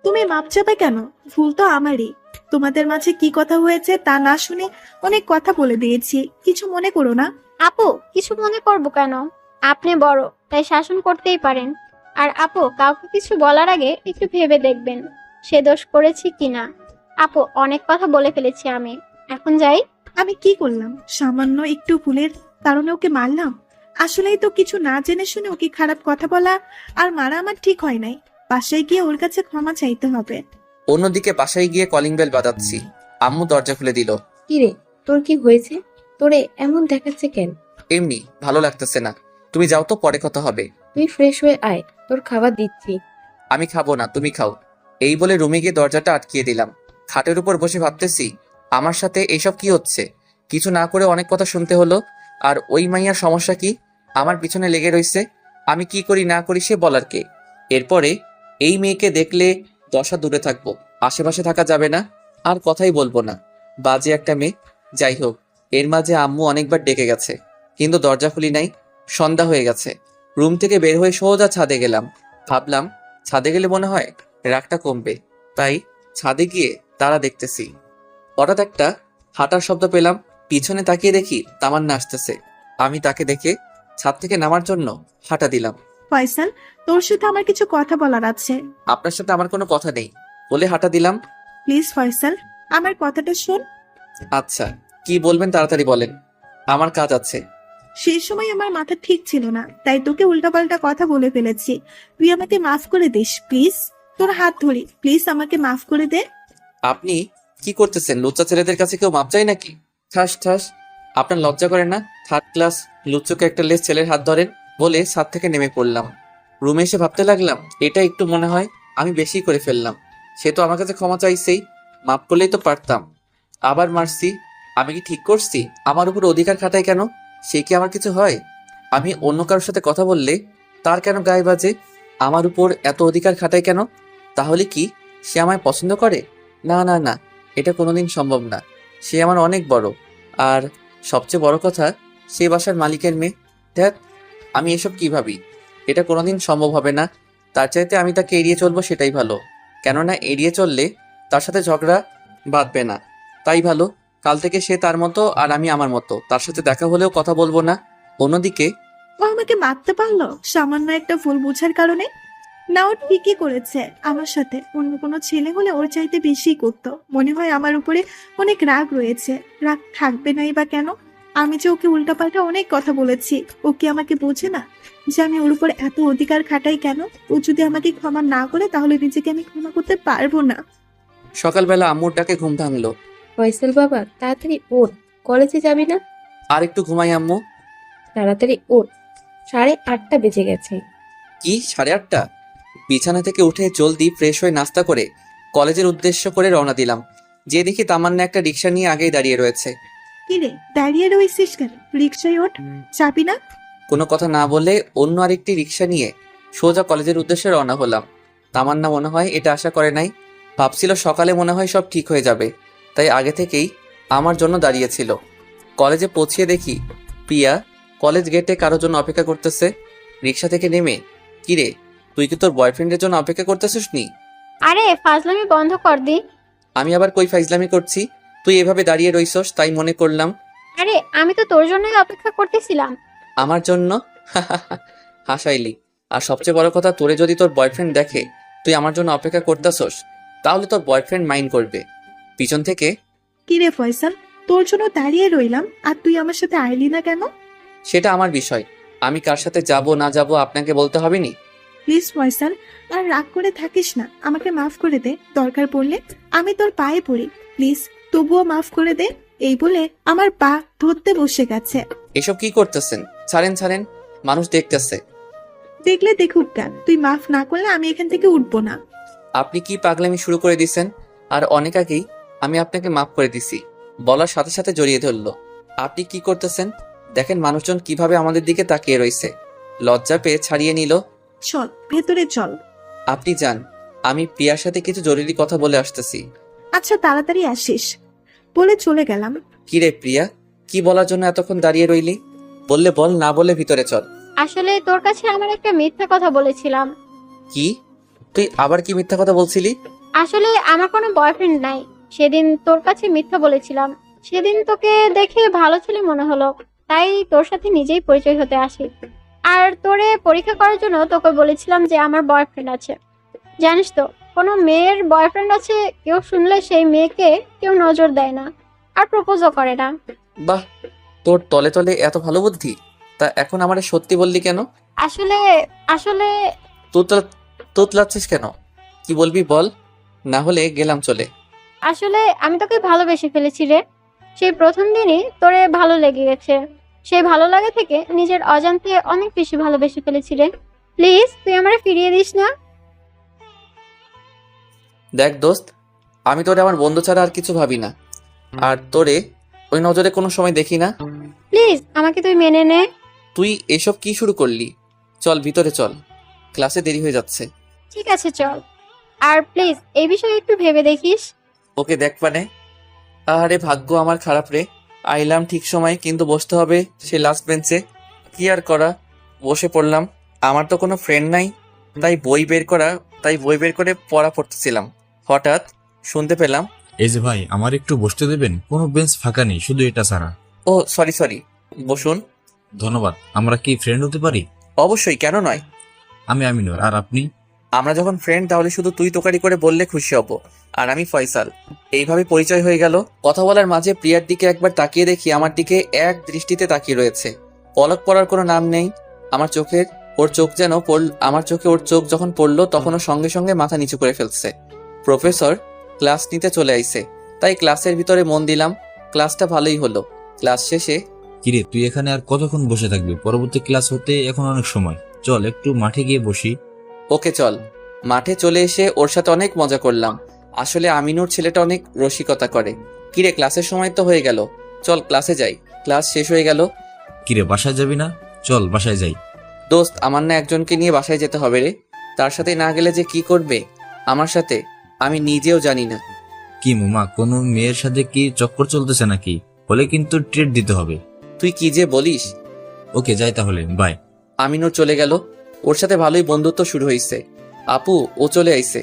তুমি মাপ চাবে কেন? ভুল তো আমারই। তোমাদের মাঝে কি কথা হয়েছে তা না শুনে অনেক কথা বলে দিয়েছি, কিছু মনে করো না। আপু, কিছু মনে করবো কেন? আপনি বড়, তাই শাসন করতেই পারেন। আর আপু, কাউকে কিছু বলার আগে একটু ভেবে দেখবেন সে দোষ করেছি কিনা। আপু, অনেক কথা বলে ফেলেছি আমি, এখন যাই। আমি কি করলাম? সামান্য একটু ভুলের কারণে ওকে মারলাম? আসলেই তো কিছু না জেনে শুনে ওকে খারাপ কথা বলা আর মারা আমার ঠিক হয় নাই। বাসায় গিয়ে ওর কাছে ক্ষমা চাইতে হবে। অন্যদিকে বাসায় গিয়ে কলিং বেল বাজাচ্ছি। আম্মু দরজা খুলে দিল। কিরে, তোর কি হয়েছে? তোরে এমন দেখাচ্ছে কেন? এমনি, ভালো লাগতেছে না। তুমি যাও তো, পরে কথা হবে। তুই ফ্রেশ হয়ে আয়, তোর খাবার দিচ্ছি। আমি খাবো না, তুমি খাও। এই বলে রুমে গিয়ে দরজাটা আটকিয়ে দিলাম। খাটের উপর বসে ভাবতেছি আমার সাথে এইসব কি হচ্ছে। কিছু না করে অনেক কথা শুনতে হলো। আর ওই মাইয়ার সমস্যা কি? আমার পিছনে লেগে রইছে। আমি কি করি না করি সে বলার কে? এরপরে এই মেয়েকে দেখলে দশা দূরে থাকবো, আশেপাশে থাকা যাবে না। আর কথাই বলবো না। বাজে একটা মেয়ে। যাই হোক, এর মাঝে আম্মু অনেকবার ডেকে গেছে, কিন্তু দরজা খুলি নাই। সন্ধ্যা হয়ে গেছে। রুম থেকে বের হয়ে সোজা ছাদে গেলাম। ভাবলাম ছাদে গেলে মনে হয় রাগটা কমবে, তাই ছাদে গিয়ে তারা দেখতেছি। হঠাৎ একটা হাঁটার শব্দ পেলাম। পিছনে তাকিয়ে দেখি তামান্না আসতেছে। আমি তাকে দেখে ছাদ থেকে নামার জন্য হাঁটা দিলাম। ফয়সাল, তোর সাথে আমার কিছু কথা বলার আছে। আপনার সাথে আমার কোনো কথা নেই বলে হাঁটা দিলাম। প্লিজ ফয়সাল, আমার কথাটা শোন। আচ্ছা, কি বলবেন তাড়াতাড়ি বলেন, আমার কাজ আছে। সেই সময় আমার মাথা ঠিক ছিল না, তাই তোকে উল্টাপাল্টা কথা বলে ফেলেছি। তুই আমাকে মাফ করে দিস প্লিজ। তোর হাত ধরি, প্লিজ আমাকে মাফ করে দে। আপনি কি করতেছেন? লুচ্চা ছেলেদের কাছে কেউ মাপ চায় নাকি? ঠাস ঠাস। আপনার লজ্জা করে না? থার্ড ক্লাস লুচ্চকে একটা লেস ছেলের হাত ধরেন বলে ছাদ থেকে নেমে পড়লাম। রুমে এসে ভাবতে লাগলাম এটা একটু মনে হয় আমি বেশি করে ফেললাম। সে তো আমার কাছে ক্ষমা চাইছেই, মাপ করলেই তো পারতাম। আবার মারছি। আমি কি ঠিক করছি? আমার উপর অধিকার খাটায় কেন? সে কি আমার কিছু হয়? আমি অন্য কারোর সাথে কথা বললে তার কেন গায়ে বাজে? আমার উপর এত অধিকার খাটায় কেন? তাহলে কি সে আমায় পছন্দ করে? না না না, এটা কোনোদিন সম্ভব না। সে আমার অনেক বড়, আর সবচেয়ে বড় কথা সে বাসার মালিকের মেয়ে। ধ্যাৎ, আমি এসব কি ভাবি? এটা কোনোদিন সম্ভব হবে না। তার চাইতে আমি তাকে এড়িয়ে চলবো, সেটাই ভালো। কেননা এড়িয়ে চললে তার সাথে ঝগড়া বাঁধবে না, তাই ভালো। কাল থেকে সে তার মতো আর আমি আমার মতো, তার সাথে দেখা হলেও কথা বলবো না। অন্যদিকে ও আমাকে মারতে পারলো সামান্য একটা ভুল বুঝার কারণে? না, ও ঠিকই করেছে। আমার সাথে অন্য কোনো ছেলে হলে ওর চাইতে বেশি করতো। মনে হয় আমার উপরে অনেক রাগ রয়েছে। রাগ থাকবে নাই বা কেন? আমি যে ওকে উল্টাপাল্টা অনেক কথা বলেছি, ও কি আমাকে বোঝে না যে আমি ওর উপর এত অধিকার খাটাই কেন? ও যদি আমাকে ক্ষমা না করে তাহলে নিজেকে আমি ক্ষমা করতে পারবো না। সকালবেলা আম্মুর ডাকে ঘুম ভাঙলো। ফয়সাল বাবা, তাড়াতাড়ি ওঠ, কলেজে যাবি না? আর একটু ঘুমাই আম্মু। তাড়াতাড়ি ওঠ, 8:30 বেজে গেছে। কি 8:30? বিছানা থেকে উঠে জলদি ফ্রেশ হয়ে নাস্তা করে কলেজের উদ্দেশ্য করে রওনা দিলাম। যে দেখি তামান্না একটা রিক্সা নিয়ে আগেই দাঁড়িয়ে রয়েছে। কিরে, দাঁড়িয়ে রয়েছিস কেন? রিক্সায় ওঠ, চাবি না? কোনো কথা না বলে অন্য আরেকটি রিক্সা নিয়ে সোজা কলেজের উদ্দেশ্যে রওনা হলাম। তামান্না মনে হয় এটা আশা করে নাই, ভাবছিল সকালে মনে হয় সব ঠিক হয়ে যাবে, তাই আগে থেকেই আমার জন্য দাঁড়িয়েছিল। কলেজে পৌঁছিয়ে দেখি প্রিয়া কলেজ গেটে কারোর জন্য অপেক্ষা করতেছে। রিক্সা থেকে নেমে, কিরে তুই কি তোর বয়ফ্রেন্ডের জন্য অপেক্ষা করতেছিস নি? আরে ফাজলামি বন্ধ কর দি। আমি আবার কই ফাইজলামি করছি? তুই এভাবে দাঁড়িয়ে রইছস তাই মনে করলাম। আরে আমি তো তোর জন্যই অপেক্ষা করতেছিলাম। আমার জন্য? হাসাইলি। আর সবচেয়ে বড় কথা, তোরে যদি তোর বয়ফ্রেন্ড দেখে তুই আমার জন্য অপেক্ষা করতেছস, তাহলে তোর বয়ফ্রেন্ড মাইন্ড করবে। পিছন থেকে, কিরে ফয়সাল, তোর জন্য দাঁড়িয়ে রইলাম আর তুই আমার সাথে আইলি না কেন? সেটা আমার বিষয়। আমি কার সাথে যাব না যাব আপনাকে বলতে হবে নি। প্লিজ ফয়সাল, আর রাগ করে থাকিস না, আমাকে মাফ করে দে। দরকার পড়লে আমি তোর পায়ে পড়ি, প্লিজ তবুও মাফ করে দে। এই বলে আমার পা ধরতে বসে গেছে। এসব কি করতেছেন? ছাড়েন ছাড়েন, মানুষ দেখতেছে। দেখলে দেখুক কেন, তুই মাফ না করলে আমি এখান থেকে উঠবো না। আপনি কি পাগলামি শুরু করে দিছেন? আর অনেক আগেই আমি আপনাকে মাফ করে দিছি বলার সাথে সাথে জড়িয়ে ধরলো। আপনি কি করতেছেন? দেখেন মানুষজন কিভাবে আমাদের দিকে তাকিয়ে রয়েছে। লজ্জা পেয়ে ছাড়িয়ে নিল। চল ভেতরে চল। আপনি যান, আমি প্রিয়ার সাথে কিছু জরুরি কথা বলে আসতেছি। আচ্ছা তাড়াতাড়ি আসিস, বলে চলে গেলাম। কিরে প্রিয়া, কি বলার জন্য এতক্ষণ দাঁড়িয়ে রইলি? বললে বল, না বলে ভিতরে চল। আসলে তোর কাছে আমার একটা মিথ্যা কথা বলেছিলাম। কি? তুই আবার কি মিথ্যা কথা বলছিলি? আসলে আমার কোনো বয়ফ্রেন্ড নাই। সেদিন তোর কাছে মিথ্যা বলেছিলাম। সেদিন তোকে দেখে ভালো ছেলে মনে হলো, তাই তোর সাথে নিজেই পরিচয় হতে আসি। আর তোরে পরীক্ষা করার জন্য তোকে বলেছিলাম যে আমার বয়ফ্রেন্ড আছে। জানিস তো, কোনো মেয়ের বয়ফ্রেন্ড আছে কেউ শুনলে সেই মেয়েকে কেউ নজর দেয় না আর প্রপোজও করে না। বাহ, তোর তলে তলে এত ভালো বুদ্ধি। তা এখন আমারে সত্যি বললি কেন? আসলে আসলে তোতলাচ্ছিস কেন? কি বলবি বল, না হলে গেলাম চলে। আসলে আমি তোকে ভালোবেসে ফেলেছি রে। সেই প্রথম দিনই তোরে ভালো লেগে গেছে। সেই ভালো লাগা থেকে নিজের অজান্তে অনেক বেশি ভালোবেসে ফেলেছি রে। প্লিজ তুই আমারে ফিরিয়ে দিস না। দেখ দোস্ত, আমি তোরে আমার বন্ধু ছাড়া আর কিছু ভাবি না, আর তোরে ওই নজরে কোনো সময় দেখি না। প্লিজ আমাকে তুই মেনে নে। তুই এসব কি শুরু করলি? চল ভিতরে চল, ক্লাসে দেরি হয়ে যাচ্ছে। ঠিক আছে চল। আর প্লিজ এই বিষয়ে একটু ভেবে দেখিস। ওকে দেখ পানে। আরে ভাগ্য আমার খারাপ রে, আইলাম ঠিক সময় কিন্তু বসতে হবে সে লাস্ট বেঞ্চে। কি আর করা, বসে পড়লাম। আমার তো কোনো ফ্রেন্ড নাই, তাই বই বের করে পড়া পড়তেছিলাম। হঠাৎ শুনতে পেলাম, এই যে ভাই, আমার একটু বসতে দেবেন? কোনো বেঞ্চ ফাঁকা নেই, শুধু এটা ছাড়া। ও সরি, বসুন। ধন্যবাদ। আমরা কি ফ্রেন্ড হতে পারি? অবশ্যই, কেন নয়। আমি আমিনুর, আর আপনি? আমরা যখন ফ্রেন্ড তাহলে শুধু তুই তোকারি করে বললে খুশি হব। আর আমি ফয়সাল। এইভাবে পরিচয় হয়ে গেল। কথা বলার মাঝে প্রিয়ার দিকে একবার তাকিয়ে দেখি আমার দিকে এক দৃষ্টিতে তাকিয়ে রয়েছে। পলক পড়ার কোনো নাম নেই আমার চোখের। ওর চোখ যেন আমার চোখে ওর চোখ যখন পড়লো তখন ও সঙ্গে সঙ্গে মাথা নিচু করে ফেলছে। প্রফেসর ক্লাস নিতে চলে আইছে, তাই ক্লাসের ভিতরে মন দিলাম। ক্লাসটা ভালোই হলো। ক্লাস শেষে, কিরে তুই এখানে আর কতক্ষণ বসে থাকবি? পরবর্তী ক্লাস হতে এখন অনেক সময়, চল একটু মাঠে গিয়ে বসি। ওকে চল। মাঠে চলে এসে ওর সাথে অনেক মজা করলাম। আসলে আমিনুর ছেলেটা অনেক রসিকতা করে। কিরে ক্লাসের সময় তো হয়ে গেল, চল ক্লাসে যাই। ক্লাস শেষ হয়ে গেল। কিরে বাসায় যাবি না? চল বাসায় যাই। দোস্ত, আমার না একজনকে নিয়ে বাসায় যেতে হবে রে। তার সাথে না গেলে যে কি করবে আমার সাথে আমি নিজেও জানি না। কি মোমা, কোনো মেয়ের সাথে কি চক্কর চলতেছে নাকি? হলে কিন্তু ট্রিট দিতে হবে। তুই কি যে বলিস। ওকে যাই তাহলে, বাই। আমিনুর চলে গেল। ওর সাথে ভালোই বন্ধুত্ব শুরু হয়েছে। আপু ও চলে আইছে।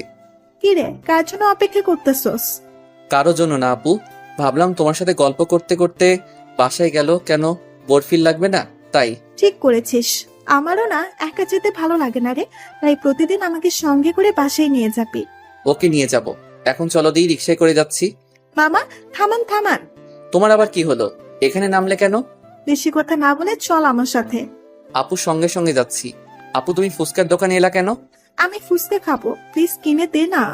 কিরে, কার জন্য অপেক্ষা করতেছস? কারো জন্য না আপু, ভাবলাম তোমার সাথে গল্প করতে করতে বাসায় গেল, কেন বোর ফিল লাগবে না তাই। ঠিক করেছিস, আমারও না একা যেতে ভালো লাগে না রে, তাই প্রতিদিন আমাকে সঙ্গে করে বাসায় নিয়ে যাবি। ওকে নিয়ে যাব। এখন চলো দিই, রিক্সায় করে যাচ্ছি। মামা থামান থামান, তোমার আবার কি হলো? এখানে নামলে কেন? বেশি কথা না বলে চল আমার সাথে। আপুর সঙ্গে সঙ্গে যাচ্ছি। আপু তুমি ফুচকার দোকানে এলা কেন? আমি ফুচকা খাবো, প্লিজ কিনে দে না।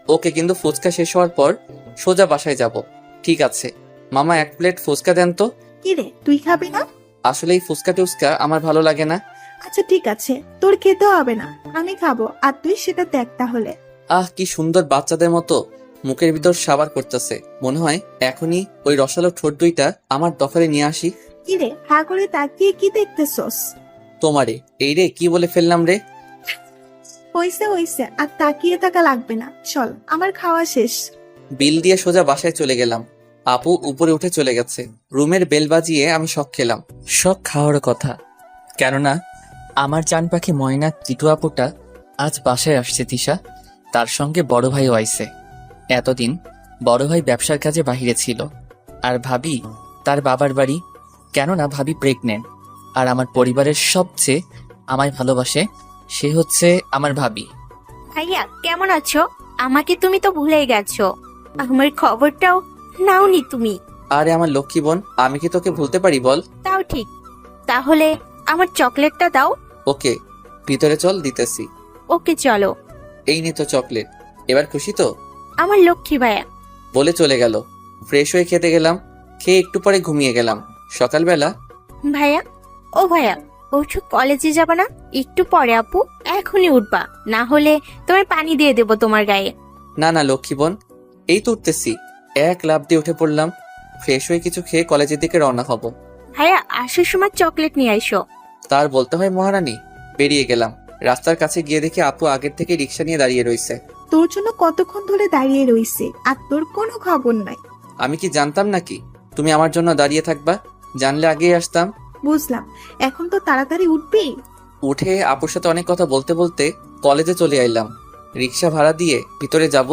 ওকে, কিন্তু ফুচকা শেষ হওয়ার পর সোজা বাসায় যাব। ঠিক আছে মামা, 1 প্লেট ফুচকা দেন তো। কি রে, তুই খাবি না? আসলে এই ফুচকা টুচকা আমার ভালো লাগে না। আচ্ছা ঠিক আছে, তোর খেতে হবে না, আমি খাবো, আর তুই সেটা দেখ তাহলে। আহ, কি সুন্দর বাচ্চাদের মতো মুখের ভিতর সাবার করতেছে। মনে হয় এখনই ওই রসালো ঠোঁট দুইটা আমার দখলে নিয়ে আসি। কি রে, হা করে তাকিয়ে কি দেখতেছস? তোমারে এই রে, কি বলে ফেললাম রে? হইছে হইছে, আর তাকিয়ে থাকা লাগবে না, চল আমার খাওয়া শেষ। বিল দিয়ে সোজা বাসায় চলে গেলাম। আপু উপরে উঠে চলে গেছে। রুমের বেল বাজিয়ে আমি শখ খেলাম। শখ খাওয়ার কথা, কেননা আমার জান পাখি ময়না টিটু আপুটা আজ বাসায় আসছে তিশা। তার সঙ্গে বড় ভাইও আইছে। এতদিন বড় ভাই ব্যবসার কাজে বাহিরে ছিল, আর ভাবি তার বাবার বাড়ি। কেননা ভাবি প্রেগনেন্ট, আর আমার পরিবারের সবচেয়ে আমায় ভালোবাসে সে হচ্ছে আমার ভাবি। ভাইয়া কেমন আছো? আমাকে তুমি তো ভুলেই গেছো, আমার খবরটাও নাওনি তুমি। আরে আমার লক্ষ্মী বোন, আমি কি তোকে ভুলতে পারি বল? তাও ঠিক, তাহলে আমার চকলেটটা দাও। ওকে, ভিতরে চল, দিতেছি। ওকে চলো। এই নে তো চকলেট, এবার খুশি তো? আমার লক্ষ্মী ভাইয়া। বলে চলে গেল। ফ্রেশ হয়ে খেতে গেলাম, খেয়ে একটু পরে ঘুমিয়ে গেলাম। সকালবেলা ভাইয়া, ও ভাইয়া, ওঠো, কলেজে যাবা না? একটু পরে আপু, এখনই উঠবা, না হলে তোমার পানি দিয়ে দেবো তোমার গায়ে। না না লক্ষ্মী বোন, এই তো উঠতেছি। এক লাফ দিয়ে উঠে পড়লাম। ফ্রেশ হয়ে কিছু খেয়ে কলেজের দিকে রওনা হব। ভাইয়া আসার সময় চকলেট নিয়ে আইসো। তার বলতে হয় মহারানী। বেরিয়ে গেলাম। রাস্তার কাছে গিয়ে দেখি আপু আগের থেকে রিক্সা নিয়ে দাঁড়িয়ে রয়েছে। তোর জন্য কতক্ষণ ধরে দাঁড়িয়ে রইছে, আর তোর কোনো খবর নাই। আমি কি জানতাম নাকি তুমি আমার জন্য দাঁড়িয়ে থাকবা? জানলে আগেই আসতাম। বুঝলাম, এখন তো তাড়াতাড়ি উঠবি। উঠে আপুর সাথে অনেক কথা বলতে বলতে কলেজে চলে আইলাম। রিক্সা ভাড়া দিয়ে ভিতরে যাব,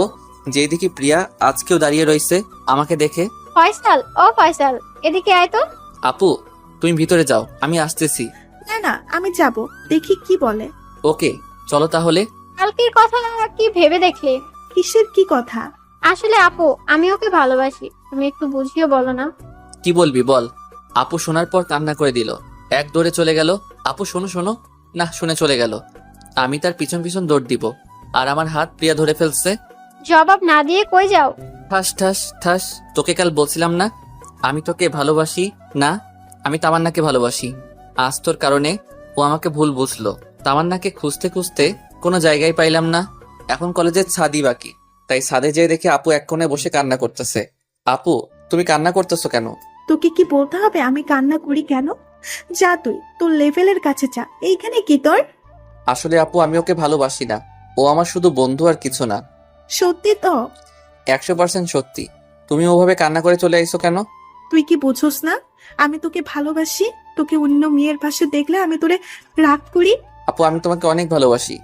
যেই দেখি প্রিয়া আজকেও দাঁড়িয়ে রয়েছে আমাকে দেখে। ফয়সাল, ও ফয়সাল, এদিকে আয় তো। আপু তুমি ভিতরে যাও, আমি আসতেছি। না না, আমি যাব, দেখি কি বলে। ওকে চলো তাহলে। কালকের কথা কি ভেবে দেখলে? কিসের কি কথা? আসলে আপু, আমি ওকে ভালোবাসি, তুমি একটু বুঝিয়ে বলো না। কি বলবি বল। আপু শোনার পর কান্না করে দিল। এক দৌড়ে চলে গেল। আপু শোনো শোনো, না শুনে চলে গেল। আমি তার পিছন পিছন দৌড় দিব, আর আমার হাত প্রিয়া ধরে ফেলছে। জবাব না দিয়ে কই যাও? ঠাস ঠাস ঠাস। তোকে কাল বলছিলাম না আমি তোকে ভালোবাসি না, আমি তামান্নাকে ভালোবাসি। আজ তোর কারণে ও আমাকে ভুল বুঝলো। তামান্নাকে খুঁজতে খুঁজতে কোনো জায়গায় পাইলাম না। এখন কলেজের ছাদই বাকি, তাই ছাদে যেয়ে দেখি আপু এক কোণে বসে কান্না করতেছে। আপু তুমি কান্না করতেছো কেন? তোকে কি বলতে হবে আমি কান্না করি কেন? যা তুই তোর লেভেলের কাছে যা, এইখানে কি তোর? আসলে আপু আমি ওকে ভালোবাসি না, ও আমার শুধু বন্ধু আর কিছু না। সত্যি তো? 100% সত্যি। তুমি ওভাবে কান্না করে চলে আইছো কেন? তুই কি বুঝোস না আমি তোকে ভালোবাসি? তোকে অন্য মেয়ের পাশে দেখলে আমি তোরে রাগ করি। আপু আমি তোমাকে অনেক ভালোবাসি।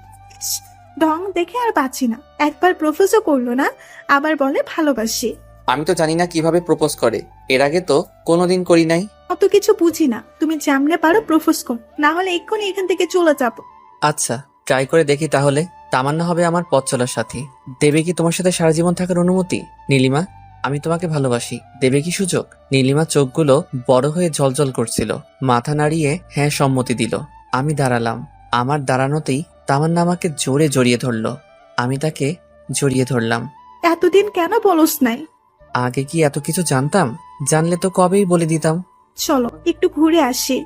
ঢং দেখে আর বাঁচি না। একবার প্রপোজও করলো না, আবার বলে ভালোবাসি। আমি তো জানি না কিভাবে প্রপোজ করে, এর আগে তো কোনোদিন করি নাই। অত কিছু বুঝি না, তুমি যেমনে পারো প্রপোজ কর, না হলে এক্ষুনি এখান থেকে চলে যাবো। আচ্ছা ট্রাই করে দেখি তাহলে। তামান্না হবে আমার পথ চলার সাথী। দেবে কি তোমার সাথে সারা জীবন থাকার অনুমতি? নীলিমা আমি তোমাকে ভালোবাসি, দেবে কি সুযোগ? নীলিমা চোখগুলো বড় হয়ে জ্বলজ্বল করছিল। মাথা নাড়িয়ে হ্যাঁ সম্মতি দিল। আমি দাঁড়ালাম। আমার দাঁড়ানোতেই তামান্না আমাকে জোরে জড়িয়ে ধরলো। আমি তাকে জড়িয়ে ধরলাম। এতদিন কেন বলস নাই? আগে কি এত কিছু জানতাম? জানলে তো কবেই বলে দিতাম। চলো একটু ঘুরে আসি।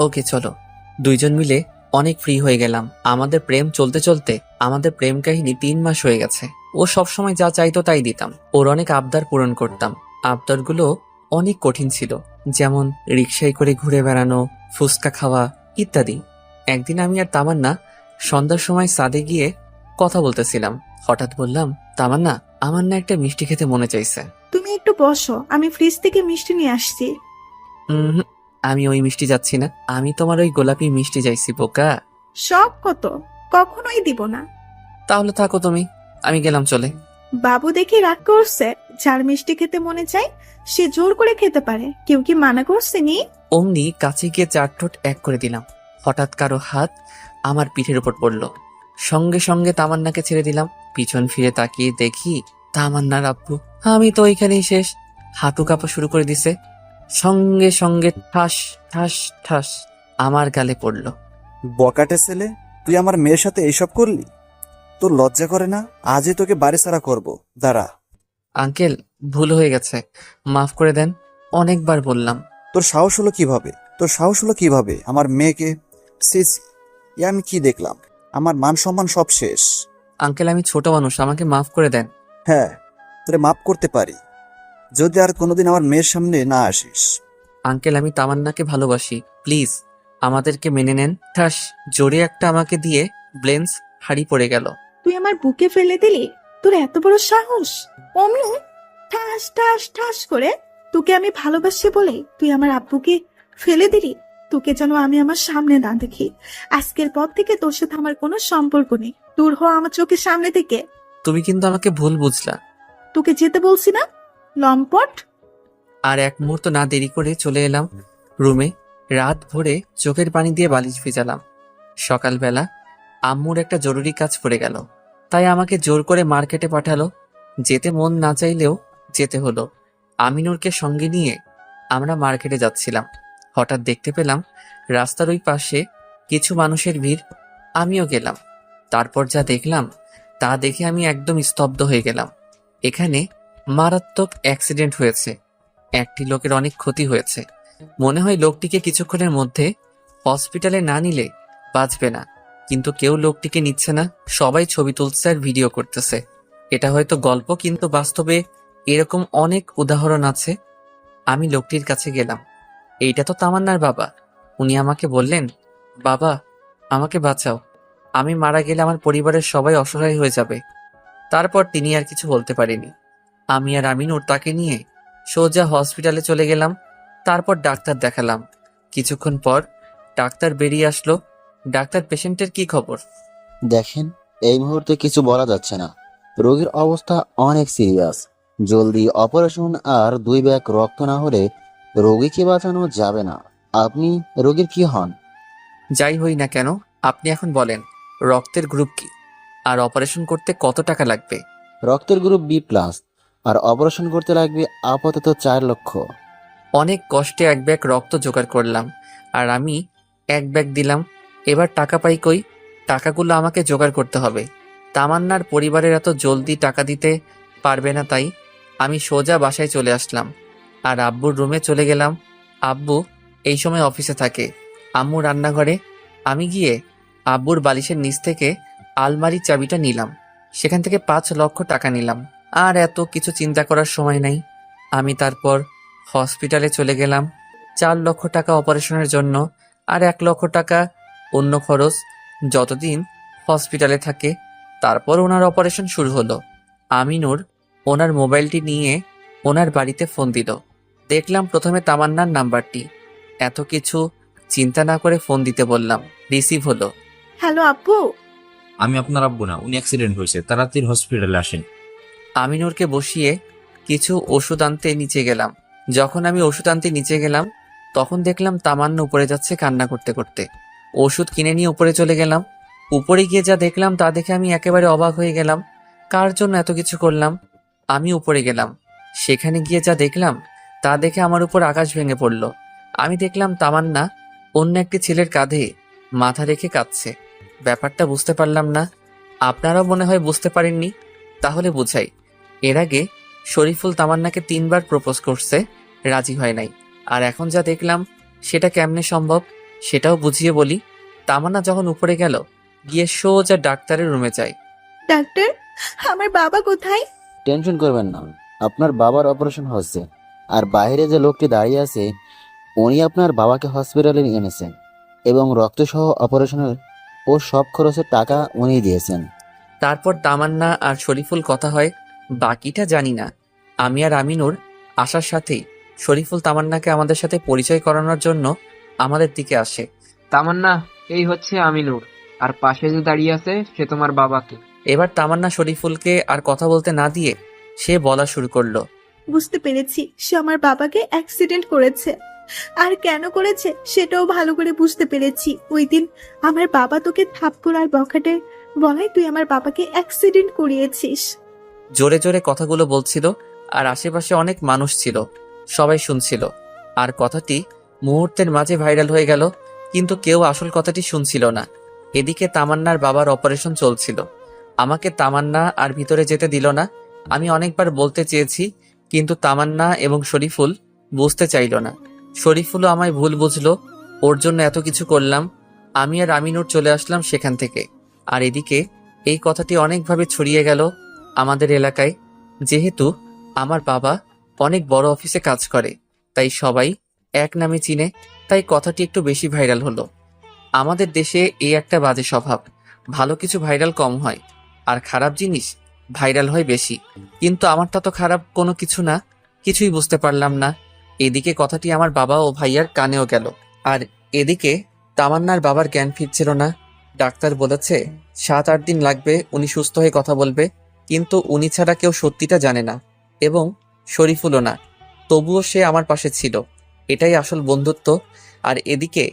ওকে চলো। দুইজন মিলে অনেক ফ্রি হয়ে গেলাম। আমাদের প্রেম চলতে চলতে আমাদের প্রেম কাহিনী 3 মাস হয়ে গেছে। ও সবসময় যা চাইতো তাই দিতাম। ওর অনেক আবদার পূরণ করতাম। আবদারগুলো অনেক কঠিন ছিল, যেমন রিকশায় করে ঘুরে বেড়ানো, ফুচকা খাওয়া ইত্যাদি। একদিন আমি আর তামান্না সন্ধ্যার সময় ছাদে গিয়ে কথা বলতেছিলাম। হঠাৎ বললাম, তামান্না আমার না একটা মিষ্টি খেতে মনে চাইছে। তুমি একটু বসো, আমি ফ্রিজ থেকে মিষ্টি নিয়ে আসছি। হুম, আমি ওই মিষ্টি যাচ্ছি না, আমি তোমার ওই গোলাপি মিষ্টি চাইছি বোকা। সব কত, কখনোই দিব না। তাহলে থাকো তুমি, আমি গেলাম চলে। বাবু দেখি রাগ করছে। যার মিষ্টি খেতে মনে চায় সে জোর করে খেতে পারে, কেউ কি মানা করছে নি? অমনি কাছে গিয়ে 4 ঠোঁট এক করে দিলাম। হঠাৎ কারো হাত আমার পিঠের উপর পড়ল। সঙ্গে সঙ্গে তামান্নাকে ছেড়ে দিলাম। পিছন ফিরে তাকিয়ে দেখি তামান্নার আব্বু। আমি তো ওইখানেই শেষ। হাঁটু কাঁপা শুরু করে দিছে। সঙ্গে সঙ্গে ঠাস ঠাস ঠাস আমার গালে পড়ল। বকাটে ছেলে, তুই আমার মেয়ের সাথে এইসব করলি? তোর লজ্জা করে না? আজই তোকে বাড়ি ছাড়া করবো, দাঁড়া। আঙ্কেল, ভুল হয়ে গেছে, মাফ করে দেন। অনেকবার বললাম। তোর সাহস হলো কিভাবে? তোর সাহস হলো কিভাবে আমার মেয়েকে? সিস, এ আমি কি দেখলাম? আমার মান সম্মান সব শেষ। আঙ্কেল, আমি ছোট মানুষ, আমাকে মাফ করে দেন। হ্যাঁ, তোরে মাফ করতে পারি যদি আর কোনোদিন আমার মেয়ের সামনে না আসিস। আঙ্কেল, আমি তামান্নাকে ভালোবাসি, প্লিজ আমাদেরকে মেনে নেন। ঠাস জোরে একটা আমাকে দিয়ে ব্লেন্স হাড়ি পড়ে গেল। তুই আমার বুকে ফেলে দিলি? তোর এত বড় সাহস! অমনি ঠাস ঠাস ঠাস করে তোকে আমি ভালোবাসি বলে তুই আমার আব্বুকে ফেলে দিলি? তোকে যেন আমি আমার সামনে না দেখি। আজকের পর থেকে তোর সাথে আমার কোনো সম্পর্ক নেই। দূর হ আমার চোখের সামনে থেকে। তুমি কিন্তু আমাকে ভুল বুঝলা। তোকে যেতে বলছি না, লম্পট! আর এক মুহূর্ত না দেরি করে চলে এলাম রুমে। রাত ভরে চোখের পানি দিয়ে বালিশ ভিজালাম। সকালবেলা আম্মুর একটা জরুরি কাজ পড়ে গেল, তাই আমাকে জোর করে মার্কেটে পাঠালো। যেতে মন না চাইলেও যেতে হলো। আমিনুরকে সঙ্গে নিয়ে আমরা মার্কেটে যাচ্ছিলাম। হঠাৎ দেখতে পেলাম রাস্তার ওই পাশে কিছু মানুষের ভিড়। আমিও গেলাম। তারপর যা দেখলাম তা দেখে আমি একদম স্তব্ধ হয়ে গেলাম। এখানে মারাত্মক অ্যাক্সিডেন্ট হয়েছে। একটি লোকের অনেক ক্ষতি হয়েছে। মনে হয় লোকটিকে কিছুক্ষণের মধ্যে হসপিটালে না নিলে বাঁচবে না, কিন্তু কেউ লোকটিকে নিচ্ছে না। সবাই ছবি তুলছে আর ভিডিও করতেছে। এটা হয়তো গল্প, কিন্তু বাস্তবে এরকম অনেক উদাহরণ আছে। আমি লোকটির কাছে গেলাম। এইটা তো তামান্নার বাবা। উনি আমাকে বললেন, বাবা আমাকে বাঁচাও, আমি মারা গেলে আমার পরিবারের সবাই অসহায় হয়ে যাবে। তারপর তিনি আর কিছু বলতে পারেনি। আমি আর আমিনুর তাকে নিয়ে সোজা হসপিটালে চলে গেলাম। তারপর ডাক্তার দেখালাম। কিছুক্ষণ পর ডাক্তার বেরিয়ে আসলো। ডাক্তার, পেশেন্টের কি খবর? দেখেন, এই মুহূর্তে কিছু বলা যাচ্ছে না। রোগীর অবস্থা অনেক সিরিয়াস। জলদি অপারেশন আর 2 ব্যাগ রক্ত না হলে রোগীকে বাঁচানো যাবে না। আপনি রোগীর কি হন? যাই হই না কেন, আপনি এখন বলেন রক্তের গ্রুপ কি, আর অপারেশন করতে কত টাকা লাগবে? রক্তের গ্রুপ বি প্লাস, আর অপারেশন করতে লাগবে আপাতত 4 লক্ষ। অনেক কষ্টে 1 ব্যাগ রক্ত জোগাড় করলাম, আর আমি 1 ব্যাগ দিলাম। এবার টাকা পাই কই? টাকাগুলো আমাকে জোগাড় করতে হবে। তামান্নার পরিবারের এত জলদি টাকা দিতে পারবে না, তাই আমি সোজা বাসায় চলে আসলাম আর আব্বুর রুমে চলে গেলাম। আব্বু এই সময় অফিসে থাকে, আম্মু রান্নাঘরে। আমি গিয়ে আব্বুর বালিশের নিচ থেকে আলমারির চাবিটা নিলাম। সেখান থেকে 5 লক্ষ টাকা নিলাম। আর এত কিছু চিন্তা করার সময় নাই। আমি তারপর হসপিটালে চলে গেলাম। 4 লক্ষ টাকা অপারেশনের জন্য, আর 1 লক্ষ টাকা অন্য খরচ যতদিন হসপিটালে থাকে। তারপর ওনার অপারেশন শুরু হলো। আমিনুর ওনার মোবাইলটি নিয়ে ওনার বাড়িতে ফোন দিল। দেখলাম প্রথমে তামান্নার নাম্বারটি। এত কিছু চিন্তা না করে ফোন দিতে বললাম। রিসিভ হলো। হ্যালো আব্বু। আমি আপনার আব্বু না, উনি অ্যাক্সিডেন্ট হয়েছে, তাড়াতাড়ি হসপিটালে আসেন। আমিনুরকে বসিয়ে কিছু ওষুধ আনতে নিচে গেলাম। যখন আমি ওষুধ আনতে নিচে গেলাম তখন দেখলাম তামান্না উপরে যাচ্ছে কান্না করতে করতে। ওষুধ কিনে নিয়ে উপরে চলে গেলাম। উপরে গিয়ে যা দেখলাম তা দেখে আমি একেবারে অবাক হয়ে গেলাম। কার জন্য এত কিছু করলাম? আমি উপরে গেলাম। সেখানে গিয়ে যা দেখলাম তা দেখে আমার উপর আকাশ ভেঙে পড়ল। আমি দেখলাম তামান্না অন্য একটি ছেলের কাঁধে মাথা রেখে কাঁদছে। ব্যাপারটা বুঝতে পারলাম না। আপনারাও মনে হয় বুঝতে পারেননি। তাহলে বুঝাই। এর আগে শরীফুল তামান্নাকে 3 বার প্রপোজ করছে, রাজি হয় নাই। আর এখন যা দেখলাম সেটা কেমনে সম্ভব সেটাও বুঝিয়ে বলি। তামান্না যখন উপরে গেল, গিয়ে সোজা ডাক্তারের রুমে যায়। ডাক্তার, আমার বাবা কোথায়? টেনশন করবেন না, আপনার বাবার অপারেশন হচ্ছে। আর বাইরে যে লোকটি দাঁড়িয়ে আছে উনি আপনার বাবাকে হসপিটালে নিয়ে এনেছেন, এবং রক্তসহ অপারেশনের ও সব খরচের টাকা উনিই দিয়েছেন। তারপর তামান্না আর শরীফুল কথা হয়, বাকিটা জানি না। আমি আর আমিনুর আসার সাথেই শরীফুল তামান্নাকে আমাদের সাথে পরিচয় করানোর জন্য আমাদের দিকে আসে। তামান্না, এই হচ্ছে আমিনুর, আর পাশে যে দাঁড়িয়ে আছে সে তোমার বাবাকে। এবার তামান্না শরীফুলকে আর কথা বলতে না দিয়ে সে বলা শুরু করলো। বুঝতে পেরেছি, সে আমার বাবাকে অ্যাক্সিডেন্ট করেছে। আর কেন করেছে সেটাও ভালো করে বুঝতে পেরেছি। ওই দিন আমার বাবা তোকে থাপ্পড় আর বখাটে বলায় তুই আমার বাবাকে অ্যাক্সিডেন্ট করিয়েছিস। জোরে জোরে কথাগুলো বলছিল আর আশেপাশে অনেক মানুষ ছিল, সবাই শুনছিল। আর কথাটি মুহূর্তের মাঝে ভাইরাল হয়ে গেল, কিন্তু কেউ আসল কথাটি শুনছিল না। এদিকে তামান্নার বাবার অপারেশন চলছিল। আমাকে তামান্না আর ভিতরে যেতে দিল না। আমি অনেকবার বলতে চেয়েছি, কিন্তু তামান্না এবং শরীফুল বুঝতে চাইল না। শরীফুলও আমায় ভুল বুঝলো, ওর জন্য এত কিছু করলাম। আমি আর আমিনুর চলে আসলাম সেখান থেকে। আর এদিকে এই কথাটি অনেকভাবে ছড়িয়ে গেল আমাদের এলাকায়। যেহেতু আমার বাবা অনেক বড় অফিসে কাজ করে, তাই সবাই এক নামে চিনে, তাই কথাটি একটু বেশি ভাইরাল হলো। আমাদের দেশে এই একটা বাজে স্বভাব, ভালো কিছু ভাইরাল কম হয় আর খারাপ জিনিস ভাইরাল হয় বেশি। কিন্তু আমারটা তো খারাপ কোনো কিছু না, কিছুই বুঝতে পারলাম না। এদিকে কথাটি আমার বাবা ও ভাইয়ার কানেও গেল। আর এদিকে তামান্নার বাবার জ্ঞান ফিরছিল না। ডাক্তার বলেছে 7-8 দিন লাগবে উনি সুস্থ হয়ে কথা বলবে, কিন্তু উনি ছাড়া কেউ সত্যিটা জানে না, এবং শরীফুলও না। তবুও সে আমার পাশে ছিল, এটাই আসল বন্ধুত্ব। আর এদিকে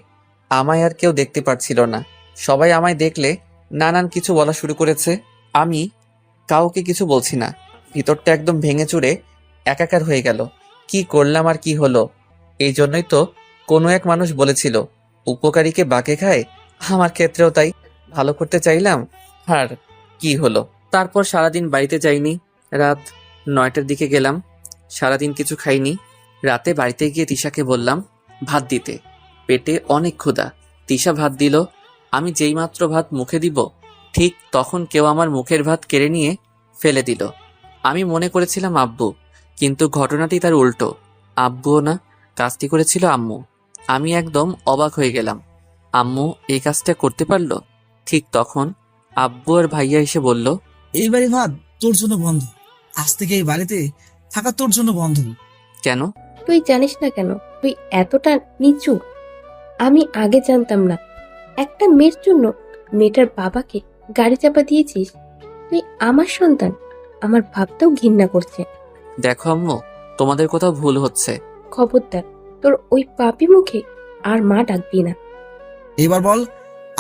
আমায় আর কেউ দেখতে পারছিল না। সবাই আমায় দেখলে নানান কিছু বলা শুরু করেছে। আমি কাউকে কিছু বলছি না, ভিতরটা একদম ভেঙে চুরে একাকার হয়ে গেল। কি করলাম আর কি হলো? এই জন্যই তো কোনো এক মানুষ বলেছিল উপকারীকে বাঁকে খায়। আমার ক্ষেত্রেও তাই, ভালো করতে চাইলাম আর কি হলো। তারপর সারাদিন বাড়িতে যাইনি, রাত 9টার দিকে গেলাম। সারাদিন কিছু খাইনি। রাতে বাড়িতে গিয়ে তিশাকে বললাম ভাত দিতে, পেটে অনেক ক্ষুধা। তিশা ভাত দিল। আমি যেইমাত্র ভাত মুখে দিব, ঠিক তখন কেউ আমার মুখের ভাত কেড়ে নিয়ে ফেলে দিল। আমি মনে করেছিলাম আব্বু, কিন্তু ঘটনাটি তার উল্টো। আব্বুও না, কাজটি করেছিল আম্মু। আমি একদম অবাক হয়ে গেলাম, আম্মু এই কাজটা করতে পারলো? ঠিক তখন আব্বু আর ভাইয়া এসে বলল, এই বাড়ি ভাত তোর জন্য বন্ধ, আজ থেকে এই বাড়িতে থাকা তোর জন্য বন্ধ। কেন? তুই জানিস না কেন তুই এতটা নিচু? আমি আগে জানতাম না। একটা মেয়ের জন্য মেয়েটার বাবাকে গাড়ি চাপা দিয়েছিস। তুই আমার সন্তান, আমার ভাবতেও ঘৃণা করছে। দেখো আম্মু, তোমাদের কোথাও ভুল হচ্ছে। খবরদার, তোর ওই পাপি মুখে আর মা ডাকবি না। এবার বল,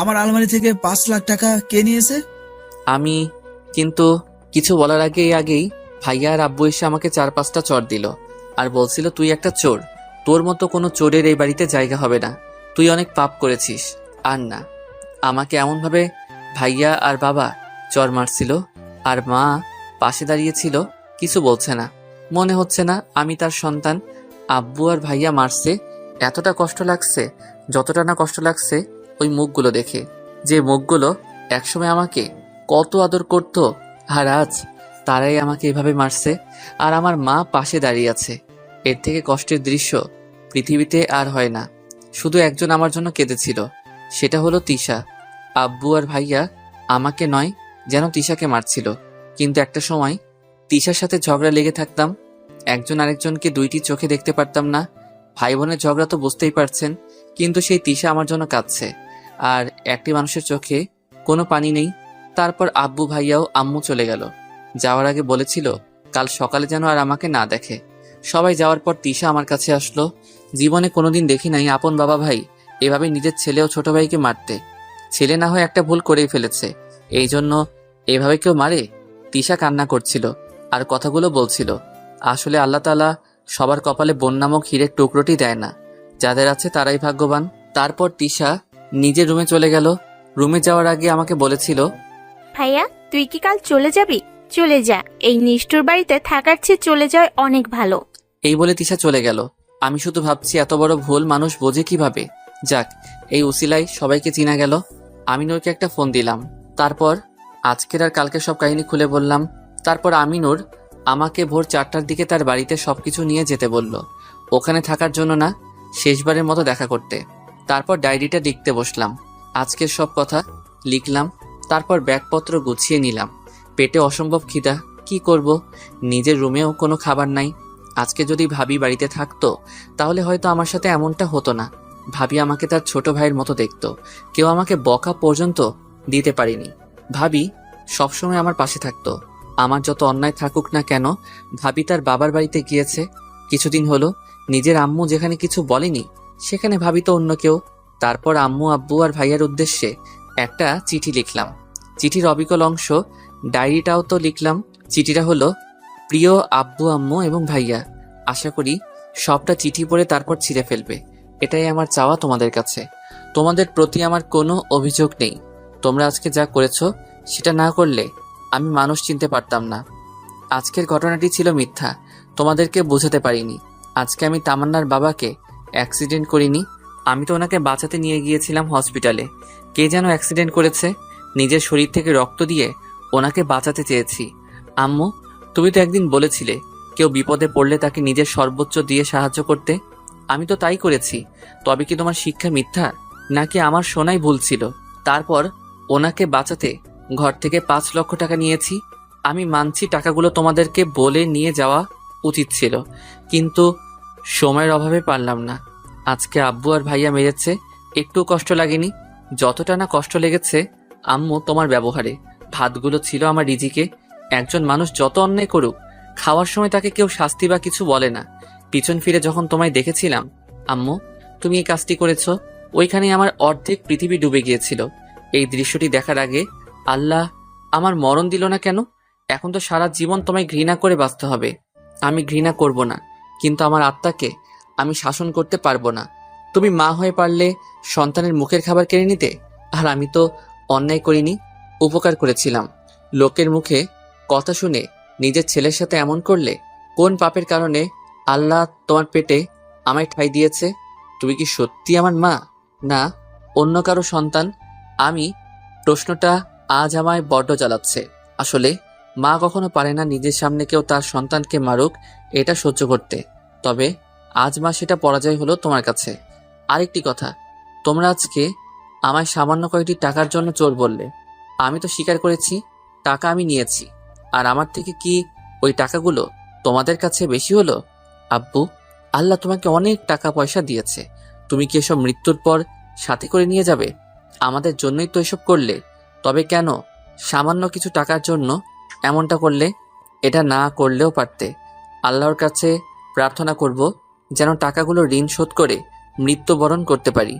আমার আলমারি থেকে 5 লাখ টাকা কে নিয়েছে? আমি কিন্তু কিছু বলার আগেই ভাইয়া আর আব্বু এসে আমাকে 4-5টা চড় দিল আর বলছিল তুই একটা চোর, তোর মতো কোনো চোরের এই বাড়িতে জায়গা হবে না, তুই অনেক পাপ করেছিস। আর না, আমাকে এমনভাবে ভাইয়া আর বাবা চড় মারছিল, আর মা পাশে দাঁড়িয়েছিল, কিছু বলছে না। মনে হচ্ছে না আমি তার সন্তান। আব্বু আর ভাইয়া মারছে, এতটা কষ্ট লাগছে যতটা না কষ্ট লাগছে ওই মুখগুলো দেখে, যে মুখগুলো একসময় আমাকে কত আদর করত, আর আজ তারাই আমাকে এভাবে মারছে। আর আমার মা পাশে দাঁড়িয়ে আছে। এর থেকে কষ্টের দৃশ্য পৃথিবীতে আর হয় না। শুধু একজন আমার জন্য কেঁদেছিল, সেটা হলো তিশা। আব্বু আর ভাইয়া আমাকে নয়, যেন তিশাকে মারছিল। কিন্তু একটা সময় তিশার সাথে ঝগড়া লেগে থাকতাম, একজন আরেকজনকে দুইটি চোখে দেখতে পারতাম না। ভাই বোনের ঝগড়া তো বুঝতেই পারছেন, কিন্তু সেই তিশা আমার জন্য কাঁদছে, আর একটি মানুষের চোখে কোনো পানি নেই। তারপর আব্বু ভাইয়াও আম্মু চলে গেল। যাওয়ার আগে বলেছিল কাল সকালে যেন আর আমাকে না দেখে। সবাই যাওয়ার পর তিশা আমার কাছে আসলো। জীবনে কোনোদিন দেখি নাই আপন বাবা ভাই এভাবে নিজের ছেলে ও ছোট ভাইকে মারতে। ছেলে না হয় একটা ভুল করেই ফেলেছে, এই জন্য এভাবে কেউ মারে? তিশা কান্না করছিল আর কথাগুলো বলছিল, আসলে আল্লাহ তাআলা সবার কপালে বোন নামক হীরের টুকরোটি দেয় না, যাদের আছে তারাই ভাগ্যবান। তারপর তিশা নিজের রুমে চলে গেল। রুমে যাওয়ার আগে আমাকে বলেছিল, ভাইয়া তুই কি কাল চলে যাবি? চলে যা, এই নিষ্ঠুর বাড়িতে থাকার চেয়ে চলে যাওয়া অনেক ভালো। এই বলে তিশা চলে গেল। আমি শুধু ভাবছি এত বড় ভুল মানুষ বোঝে কিভাবে। যাক, এই উসিলায় সবাইকে চিনা গেল। আমিনুরকে একটা ফোন দিলাম, তারপর আজকের আর কালকের সব কাহিনী খুলে বললাম। তারপর আমিনুর আমাকে ভোর 4টার দিকে তার বাড়িতে সবকিছু নিয়ে যেতে বলল, ওখানে থাকার জন্য না, শেষবারের মতো দেখা করতে। তারপর ডায়েরিটা লিখতে বসলাম, আজকের সব কথা লিখলাম। তারপর ব্যাগপত্র গুছিয়ে নিলাম। পেটে অসম্ভব খিদা, কি করব? নিজের রুমেও কোনো খাবার নাই। আজকে যদি ভাবি বাড়িতে থাকতো তাহলে হয়তো আমার সাথে এমনটা হতো না। ভাবি আমাকে তার ছোট ভাইয়ের মতো দেখতো, কেউ আমাকে বকা পর্যন্ত দিতে পারিনি। ভাবি সবসময় আমার পাশে থাকতো, আমার যত অন্যায় থাকুক না কেন। ভাবি তার বাবার বাড়িতে গিয়েছে, কিছুদিন হলো নিজের আম্মু যেখানে কিছু বলেনি সেখানে ভাবি তো অন্য কেউ। তারপর আম্মু, আব্বু আর ভাইয়ার উদ্দেশ্যে একটা চিঠি লিখলাম। চিঠির অবিকল অংশ ডায়েরিটাও তো লিখলাম। চিঠিটা হলো, প্রিয় আব্বু, আম্মু এবং ভাইয়া, আশা করি সবটা চিঠি পড়ে তারপর ছিঁড়ে ফেলবে। এটাই আমার চাওয়া তোমাদের কাছে। তোমাদের প্রতি আমার কোনো অভিযোগ নেই। তোমরা আজকে যা করেছো সেটা না করলে আমি মানুষ চিনতে পারতাম না। আজকের ঘটনাটি ছিল মিথ্যা, তোমাদেরকে বোঝাতে পারিনি। আজকে আমি তামান্নার বাবাকে অ্যাক্সিডেন্ট করিনি, আমি তো ওনাকে বাঁচাতে নিয়ে গিয়েছিলাম হসপিটালে। কে যেন অ্যাক্সিডেন্ট করেছে, নিজের শরীর থেকে রক্ত দিয়ে ওনাকে বাঁচাতে চেয়েছি। আম্মু, তুমি তো একদিন বলেছিলে কেউ বিপদে পড়লে তাকে নিজের সর্বোচ্চ দিয়ে সাহায্য করতে। আমি তো তাই করেছি। তবে কি তোমার শিক্ষা মিথ্যা, নাকি আমার শোনাই ভুল ছিল? তারপর ওনাকে বাঁচাতে ঘর থেকে 5 লক্ষ টাকা নিয়েছি। আমি মানছি টাকাগুলো তোমাদেরকে বলে নিয়ে যাওয়া উচিত ছিল, কিন্তু সময়ের অভাবে পারলাম না। আজকে আব্বু আর ভাইয়া মেরেছে, একটু কষ্ট লাগেনি? যতটা না কষ্ট লেগেছে আম্মু তোমার ব্যবহারে। ভাতগুলো ছিল আমার রিজিকে। একজন মানুষ যত অন্যায় করুক, খাওয়ার সময় তাকে কেউ শাস্তি বা কিছু বলে না। পিছন ফিরে যখন তোমায় দেখেছিলাম আম্মু, তুমি এই কাজটি করেছ, ওইখানে আমার অর্ধেক পৃথিবী ডুবে গিয়েছিল। এই দৃশ্যটি দেখার আগে আল্লাহ আমার মরণ দিল না কেন? এখন তো সারা জীবন তোমায় ঘৃণা করে বাঁচতে হবে। আমি ঘৃণা করব না, কিন্তু আমার আত্মাকে আমি শাসন করতে পারবো না। তুমি মা হয়ে পারলে সন্তানের মুখের খাবার কেড়ে নিতে, আর আমি তো অন্যায় করিনি, উপকার করেছিলাম। লোকের মুখে কথা শুনে নিজের ছেলের সাথে এমন করলে? কোন পাপের কারণে আল্লাহ তোমার পেটে আমায় ঠাঁই দিয়েছে? তুমি কি সত্যি আমার মা, না অন্য কারো সন্তান? আমি প্রশ্নটা আজ আমায় বড্ড জ্বালাচ্ছে। আসলে মা কখনো পারে না নিজের সামনে কেউ তার সন্তানকে মারুক, এটা সহ্য করতে। তবে আজ মা সেটা পরাজয় হলো তোমার কাছে। আরেকটি কথা, তোমরা আজকে আমায় সামান্য কয়েকটি টাকার জন্য চোর বললে। আমি তো স্বীকার করেছি টাকা আমি নিয়েছি, আর আমার থেকে কি ওই টাকাগুলো তোমাদের কাছে বেশি হলো? আব্বু, আল্লাহ তোমাকে অনেক টাকা পয়সা দিয়েছে, তুমি কি এসব মৃত্যুর পর সাথে করে নিয়ে যাবে? আমাদের জন্যই তো এসব করলে, তবে কেন সামান্য কিছু টাকার জন্য এমনটা করলে? এটা না করলেও পারতে। আল্লাহর কাছে প্রার্থনা করব যেন টাকাগুলো ঋণ শোধ করে মৃত্যুবরণ করতে পারি।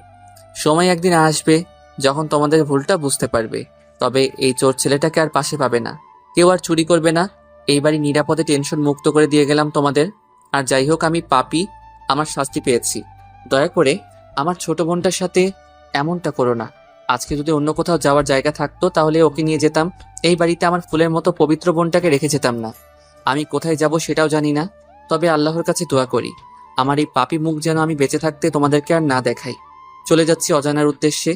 সময় একদিন আসবে যখন তোমাদের ভুলটা বুঝতে পারবে। তবে এই চোর ছেলেটাকে আর পাশে পাবে না, কেউ আর চুরি করবে না। এই বাড়ি নিরাপদে টেনশন মুক্ত করে দিয়ে গেলাম তোমাদের। আর যাই হোক, আমি পাপী, আমার শাস্তি পেয়েছি। দয়া করে আমার ছোট বোনটার সাথে এমনটা করো না। আজকে যদি অন্য কোথাও যাওয়ার জায়গা থাকতো তাহলে ওকে নিয়ে যেতাম। এই বাড়িতে আমার ফুলের মতো পবিত্র বোনটাকে রেখে যেতাম না। আমি কোথায় যাব সেটাও জানি না, তবে আল্লাহর কাছে দোয়া করি আমার এই পাপী মুখ যেন আমি বেঁচে থাকতে তোমাদেরকে আর না দেখাই। চলে যাচ্ছি অজানার উদ্দেশ্যে।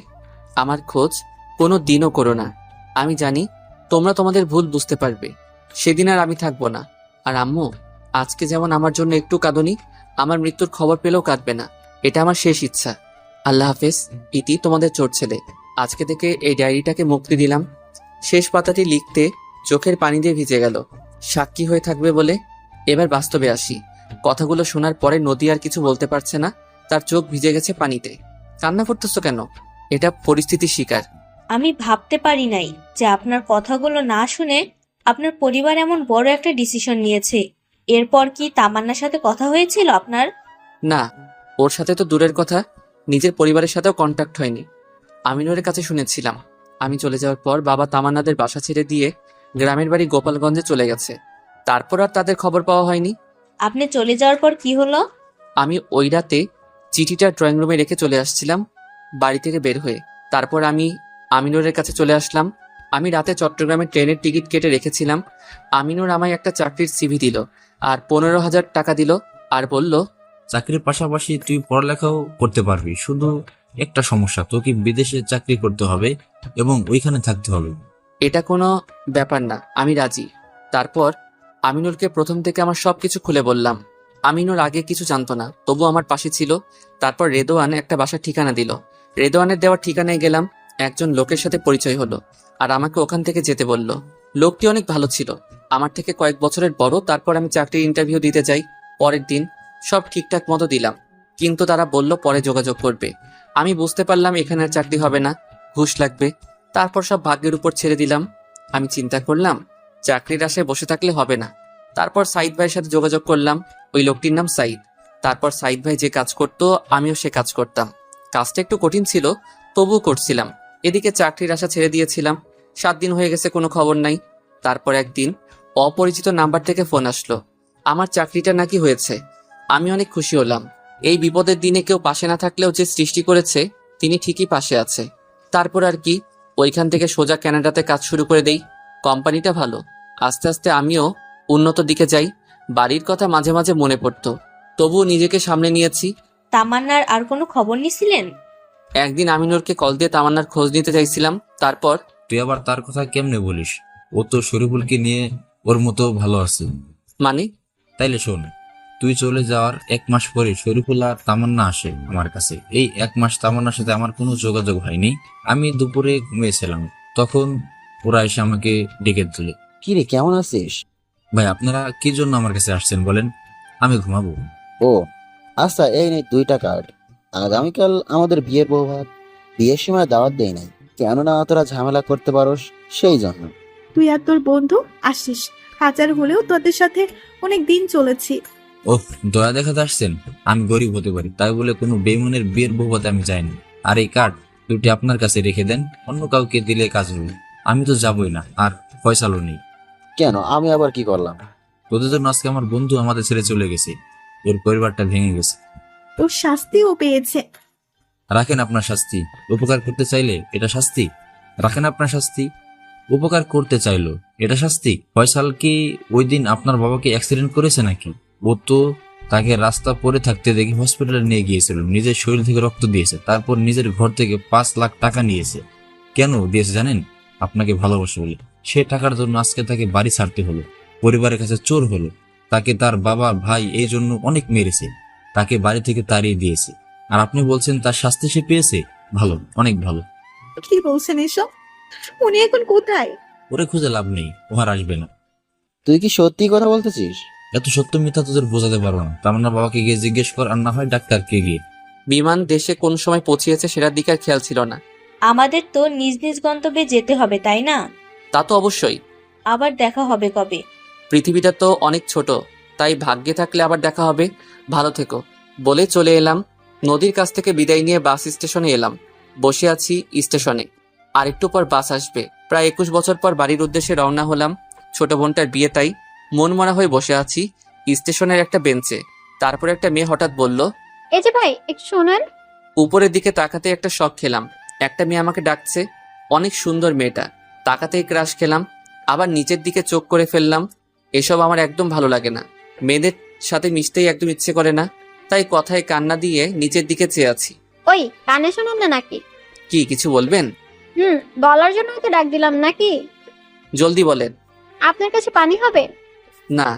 আমার খোঁজ কোনো দিনও করো না। আমি জানি তোমরা তোমাদের ভুল বুঝতে পারবে, সেদিন আর আমি থাকবো না। আর আম্মু, আজকে যেমন আমার জন্য একটু কাঁদনি, আমার মৃত্যুর খবর পেলেও কাঁদবে না। এটা আমার শেষ ইচ্ছা। আল্লাহ হাফেজ। ইতি, তোমাদের চোর ছেলে। আজকে থেকে এই ডায়েরিটাকে মুক্তি দিলাম। শেষ পাতাটি লিখতে চোখের পানি দিয়ে ভিজে গেল, সাক্ষী হয়ে থাকবে বলে। এবার বাস্তবে আসি। কথাগুলো শোনার পরে নদী আর কিছু বলতে পারছে না, তার চোখ ভিজে গেছে পানিতে। কান্না করতেছো কেন? এটা পরিস্থিতির শিকার। আমি ভাবতে পারি নাই যে আপনার কথাগুলো না শুনে আপনার পরিবার এমন বড় একটা ডিসিশন নিয়েছে। এরপর কি তামান্নার সাথে কথা হয়েছিল আপনার? না, ওর সাথে তো দূরের কথা, নিজের পরিবারের সাথেও কন্ট্যাক্ট হয়নি। আমিনুরের কাছে শুনেছিলাম আমি চলে যাওয়ার পর বাবা তামান্নাদের বাসা ছেড়ে দিয়ে গ্রামের বাড়ি গোপালগঞ্জে চলে গেছে। তারপর আর তাদের খবর পাওয়া হয়নি। আপনি চলে যাওয়ার পর কি হলো? আমি ওই রাতে চিঠিটা ড্রয়িং রুমে রেখে চলে আসছিলাম বাড়ি থেকে বের হয়ে। তারপর আমি আমিনুরের কাছে চলে আসলাম। আমি রাতে চট্টগ্রামে ট্রেনের টিকিট কেটে রেখেছিলাম। আমিনুর আমায় একটা চাকরির সিভি দিল আর 15,000 টাকা দিল, আর বলল, চাকরির পাশাপাশি তুই পড়ালেখাও করতে পারবি, শুধু একটা সমস্যা, তোকে বিদেশে চাকরি করতে হবে এবং ওইখানে থাকতে হবে। এটা কোনো ব্যাপার না, আমি রাজি। তারপর আমিনুরকে প্রথম থেকে আমার সবকিছু খুলে বললাম। আমিনুর আগে কিছু জানতো না, তবু আমার পাশে ছিল। তারপর রেদোয়ান একটা বাসার ঠিকানা দিল। রেদোয়ানের দেওয়ার ঠিকানায় গেলাম। একজন লোকের সাথে পরিচয় হলো আর আমাকে ওখান থেকে যেতে বলল। লোকটি অনেক ভালো ছিল, আমার থেকে কয়েক বছরের বড়। তারপর আমি চাকরির ইন্টারভিউ দিতে যাই। পরের দিন সব ঠিকঠাক মতো দিলাম, কিন্তু তারা বলল পরে যোগাযোগ করবে। আমি বুঝতে পারলাম এখানে আর চাকরি হবে না, ঘুষ লাগবে। তারপর সব ভাগ্যের উপর ছেড়ে দিলাম। আমি চিন্তা করলাম চাকরির আশায় বসে থাকলে হবে না। তারপর সাইদ ভাইয়ের সাথে যোগাযোগ করলাম। ওই লোকটির নাম সাইদ। তারপর সাইদ ভাই যে কাজ করতো আমিও সে কাজ করতাম। কাজটা একটু কঠিন ছিল, তবুও করছিলাম। এদিকে চাকরির আশা ছেড়ে দিয়েছিলাম। 7 দিন হয়ে গেছে, কোনো খবর নাই। তারপর একদিন অপরিচিত নাম্বার থেকে ফোন আসলো, আমার চাকরিটা নাকি হয়েছে। আমি অনেক খুশি হলাম। এই বিপদের দিনে কেউ পাশে না থাকলেও যে সৃষ্টি করেছে তিনি ঠিকই পাশে আছে। তারপর আর কি, ওইখান থেকে সোজা কানাডাতে কাজ শুরু করে দেই। কোম্পানিটা ভালো, আস্তে আস্তে আমিও উন্নত দিকে যাই। বাড়ির কথা মাঝে মাঝে মনে পড়তো, তবুও নিজেকে সামনে নিয়েছি। তামান্নার আর কোনো খবর নিছিলেন? একদিন আমিনুরকে কল দিয়ে তামান্নার খোঁজ নিতে চাইছিলাম। তারপর তুই আবার তার কথা কেমনে বলিস? ও তো শরীফুলকে নিয়ে ওর মতো ভালো আছে। মানে? তাইলে শোন, তুই চলে যাওয়ার 1 মাস পরে শরীফুল আর তামান্না আসে আমার কাছে। এই 1 মাস তামান্নার সাথে আমার কোনো যোগাযোগ হয়নি। আমি দুপুরে ঘুমিয়েছিলাম, তখন ওরা এসে আমাকে ডেকে তুলে। কি রে, কেমন আছিস? ভাই, আপনারা কি জন্য আমার কাছে আসছেন বলেন? আমি ঘুমাবো। ও আচ্ছা, এই নেই 2টা কার্ড। আগামীকাল আমাদের বিয়ের বৌভাত। বিয়ের সময় দাওয়াত দেই নাই, কেননা তোরা ঝামেলা করতে পারোস সেই জন্য। তুই আর তোর বন্ধু আসিস, হাজার হলেও তোদের সাথে অনেক দিন চলেছি। ওহ, দয়া দেখাতে আসছেন? আমি গরিব হতে পারি, তাই বলে কোনো বেইমানের বিয়ের বৌভাতে আমি যাইনি। আর এই কার্ড দুটি আপনার কাছে রেখে দেন, অন্য কাউকে দিলে কাজ হবে। আমি তো যাবই না, আর ফয়সালও নেই। কেন, আমি আবার কি করলাম? তোদের জন্য আজকে আমার বন্ধু আমাদের ছেড়ে চলে গেছে, ওর পরিবারটা ভেঙে গেছে। তোর শাস্তিও পেয়েছে। রাখেন আপনার শাস্তি। উপকার করতে চাইলে এটা শাস্তি? রাখেন আপনার শাস্তি। উপকার করতে চাইলো এটা শাস্তি? ফয়সাল কি ওই দিন আপনার বাবাকে অ্যাক্সিডেন্ট করেছে নাকি? ও তো তাকে রাস্তা পড়ে থাকতে দেখে হসপিটালে নিয়ে গিয়েছিল, নিজের শরীর থেকে রক্ত দিয়েছে, তারপর নিজের ঘর থেকে 5 লাখ টাকা নিয়েছে। কেন দিয়েছে জানেন? আপনাকে ভালোবাসে বলে। সে টাকার জন্য আজকে তাকে বাড়ি ছাড়তে হলো, পরিবারের কাছে চোর হলো। তাকে তার বাবা ভাই এই জন্য অনেক মেরেছে, তাকে বাড়ি থেকে তাড়িয়ে দিয়েছে। আর আপনি বলছেন তার শাস্তি সে পেয়েছে? ভালো, অনেক ভালো। কি বলছেন এসব? উনি এখন কোথায়? ওরে খুঁজে লাভ নেই, ও আর আসবে না। তুই কি সত্যি কথা বলতেছিস? এত সত্য মিথ্যা তোদের বোঝাতে পারবো না। তামান্নার বাবাকে গিয়ে জিজ্ঞেস কর, আর না হয় ডাক্তারকে গিয়ে। বিমান দেশে কোন সময় পৌঁছিয়েছে সেটার দিকে আর খেয়াল ছিল না। আমাদের তো নিজ নিজ গন্তব্যে যেতে হবে, তাই না? তা তো অবশ্যই। আবার দেখা হবে কবে? পৃথিবীটা তো অনেক ছোট, তাই ভাগ্যে থাকলে আবার দেখা হবে। ভালো থেকো বলে চলে এলাম। নদীর কাছ থেকে বিদায় নিয়ে বাস স্টেশনে এলাম। বসে আছি স্টেশনে, আর একটু পর বাস আসবে। প্রায় 21 বছর পর বাড়ির উদ্দেশ্যে রওনা হলাম। ছোট বোনটার বিয়ে, তাই মন মরা হয়ে বসে আছি স্টেশনের একটা বেঞ্চে। তারপর একটা মেয়ে হঠাৎ বলল, এই যে ভাই, একটু শোনেন। উপরের দিকে তাকাতে একটা শক খেলাম। একটা মেয়ে আমাকে ডাকছে, অনেক সুন্দর মেয়েটা। তাকাতেই ক্রাশ খেলাম, আবার নিচের দিকে চোখ করে ফেললাম। এসব আমার একদম ভালো লাগে না, মেয়েদের সাথে মিশতেই একদম ইচ্ছে করে না। তাই কথায় কান্না দিয়ে নিচের দিকে চেয়ে আছি। ওই, কানে শোনেন না নাকি? কি কিছু বলবেন? বলার জন্য তো ডাক দিলাম নাকি? জলদি বলেন। আপনার কাছে পানি হবে? না,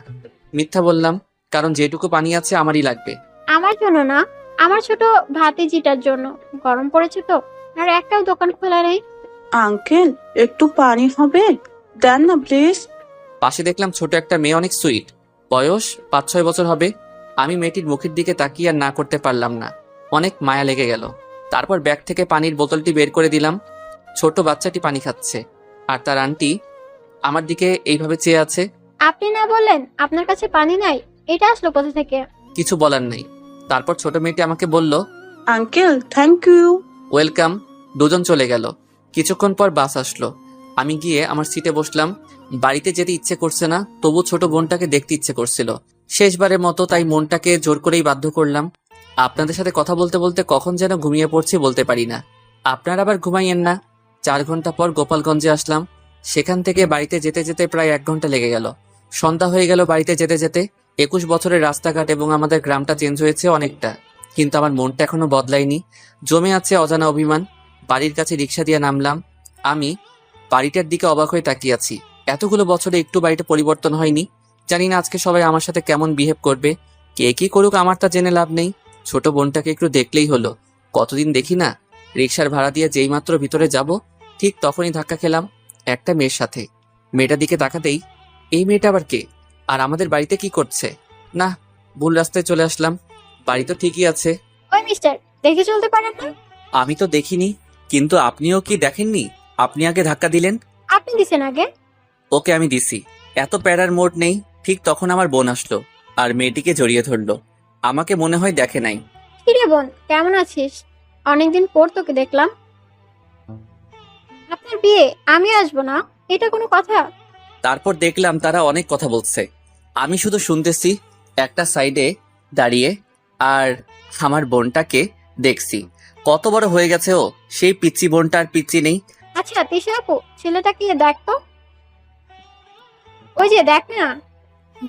মিথ্যা বললাম, কারণ যেটুকু পানি আছে আমারই লাগবে। আমার জন্য না, আমার ছোট ভাতিজিটার জন্য। গরম পড়েছে তো, আর একটাও দোকান খোলা নেই। আঙ্কেল, একটু পানি হবে? দেন না প্লিজ। পাশে দেখলাম ছোট একটা মেয়ে, অনেক সুইট, বয়স 5-6 বছর হবে। আমি মেয়েটির মুখের দিকে তাকিয়ে আর না করতে পারলাম না, অনেক মায়া লেগে গেল। তারপর ব্যাগ থেকে পানির বোতলটি বের করে দিলাম। ছোট বাচ্চাটি পানি খাচ্ছে, আর তার আন্টি আমার দিকে এইভাবে চেয়ে আছে। আপনি না বললেন আপনার কাছে পানি নাই? এটা আসলো কোথা থেকে? কিছু বলার নেই। তারপর ছোট মেয়েটি আমাকে বলল, আঙ্কেল থ্যাংক ইউ। ওয়েলকাম। দুজন চলে গেল। কিছুক্ষণ পর বাস আসলো। আমি গিয়ে আমার সিটে বসলাম। বাড়িতে যেতে ইচ্ছে করছে না, তবু ছোট বোনটাকে দেখতে ইচ্ছে করছিল শেষবারের মতো, তাই মনটাকে জোর করেই বাধ্য করলাম। আপনাদের সাথে কথা বলতে বলতে কখন যেন ঘুমিয়ে পড়ছি বলতে পারি না। আপনারা আবার ঘুমাইয়েন না। 4 ঘন্টা পর গোপালগঞ্জে আসলাম। সেখান থেকে বাড়িতে যেতে যেতে প্রায় 1 ঘন্টা লেগে গেল। সন্ধ্যা হয়ে গেল বাড়িতে যেতে যেতে। 21 বছরের রাস্তাঘাট এবং আমাদের গ্রামটা চেঞ্জ হয়েছে অনেকটা, কিন্তু আমার মনটা এখনো বদলায়নি। জমে আছে অজানা অভিমান। বাড়ির কাছে রিক্সা দিয়ে নামলাম। আমি বাড়িটার দিকে অবাক হয়ে তাকিয়ে আছি। এতগুলো বছরে একটু বাড়িটা পরিবর্তন হয়নি। জানি না আজকে সবাই আমার সাথে কেমন বিহেভ করবে। কে কি করুক আমার তা জেনে লাভ নেই। ছোট বোনটাকে একটু দেখলেই হলো, কতদিন দেখি না। রিক্সার ভাড়া দিয়ে যেই মাত্র ভিতরে যাব, ঠিক তখনই ধাক্কা খেলাম একটা মেয়ের সাথে। মেয়েটার দিকে তাকাতেই, এই মেয়েটা আবার কে, আর আমাদের বাড়িতে কি করছে? না, ভুল রাস্তায় চলে আসলাম। বাড়ি তো ঠিকই আছে। ওই মিস্টার, দেখে চলতে পারেন না? আমি তো দেখিনি, কিন্তু আপনিও কি দেখেননি? আপনি আগে ধাক্কা দিলেন। আপনি দিছেন আগে। ওকে আমি দিছি, এত প্যারার মোড নেই। ঠিক তখন আমার বোন আসলো আর মেয়েটিকে জড়িয়ে ধরলো। আমাকে মনে হয় দেখে নাই। কিরে বোন, কেমন আছিস? অনেকদিন পর তোকে দেখলাম। আপনার বিয়ে আমি আসবো না, এটা কোনো কথা? তারপর দেখলাম তারা অনেক কথা বলছে, আমি শুধু শুনতেছি একটা সাইডে দাঁড়িয়ে। আর আমার বোনটাকে দেখছি, কত বড় হয়ে গেছে ও। সেই পিচ্চি বোনটা আর পিচ্চি নেই। আচ্ছা তিশা আপু, ছেলেটাকে দেখ তো। ওই যে দেখ না।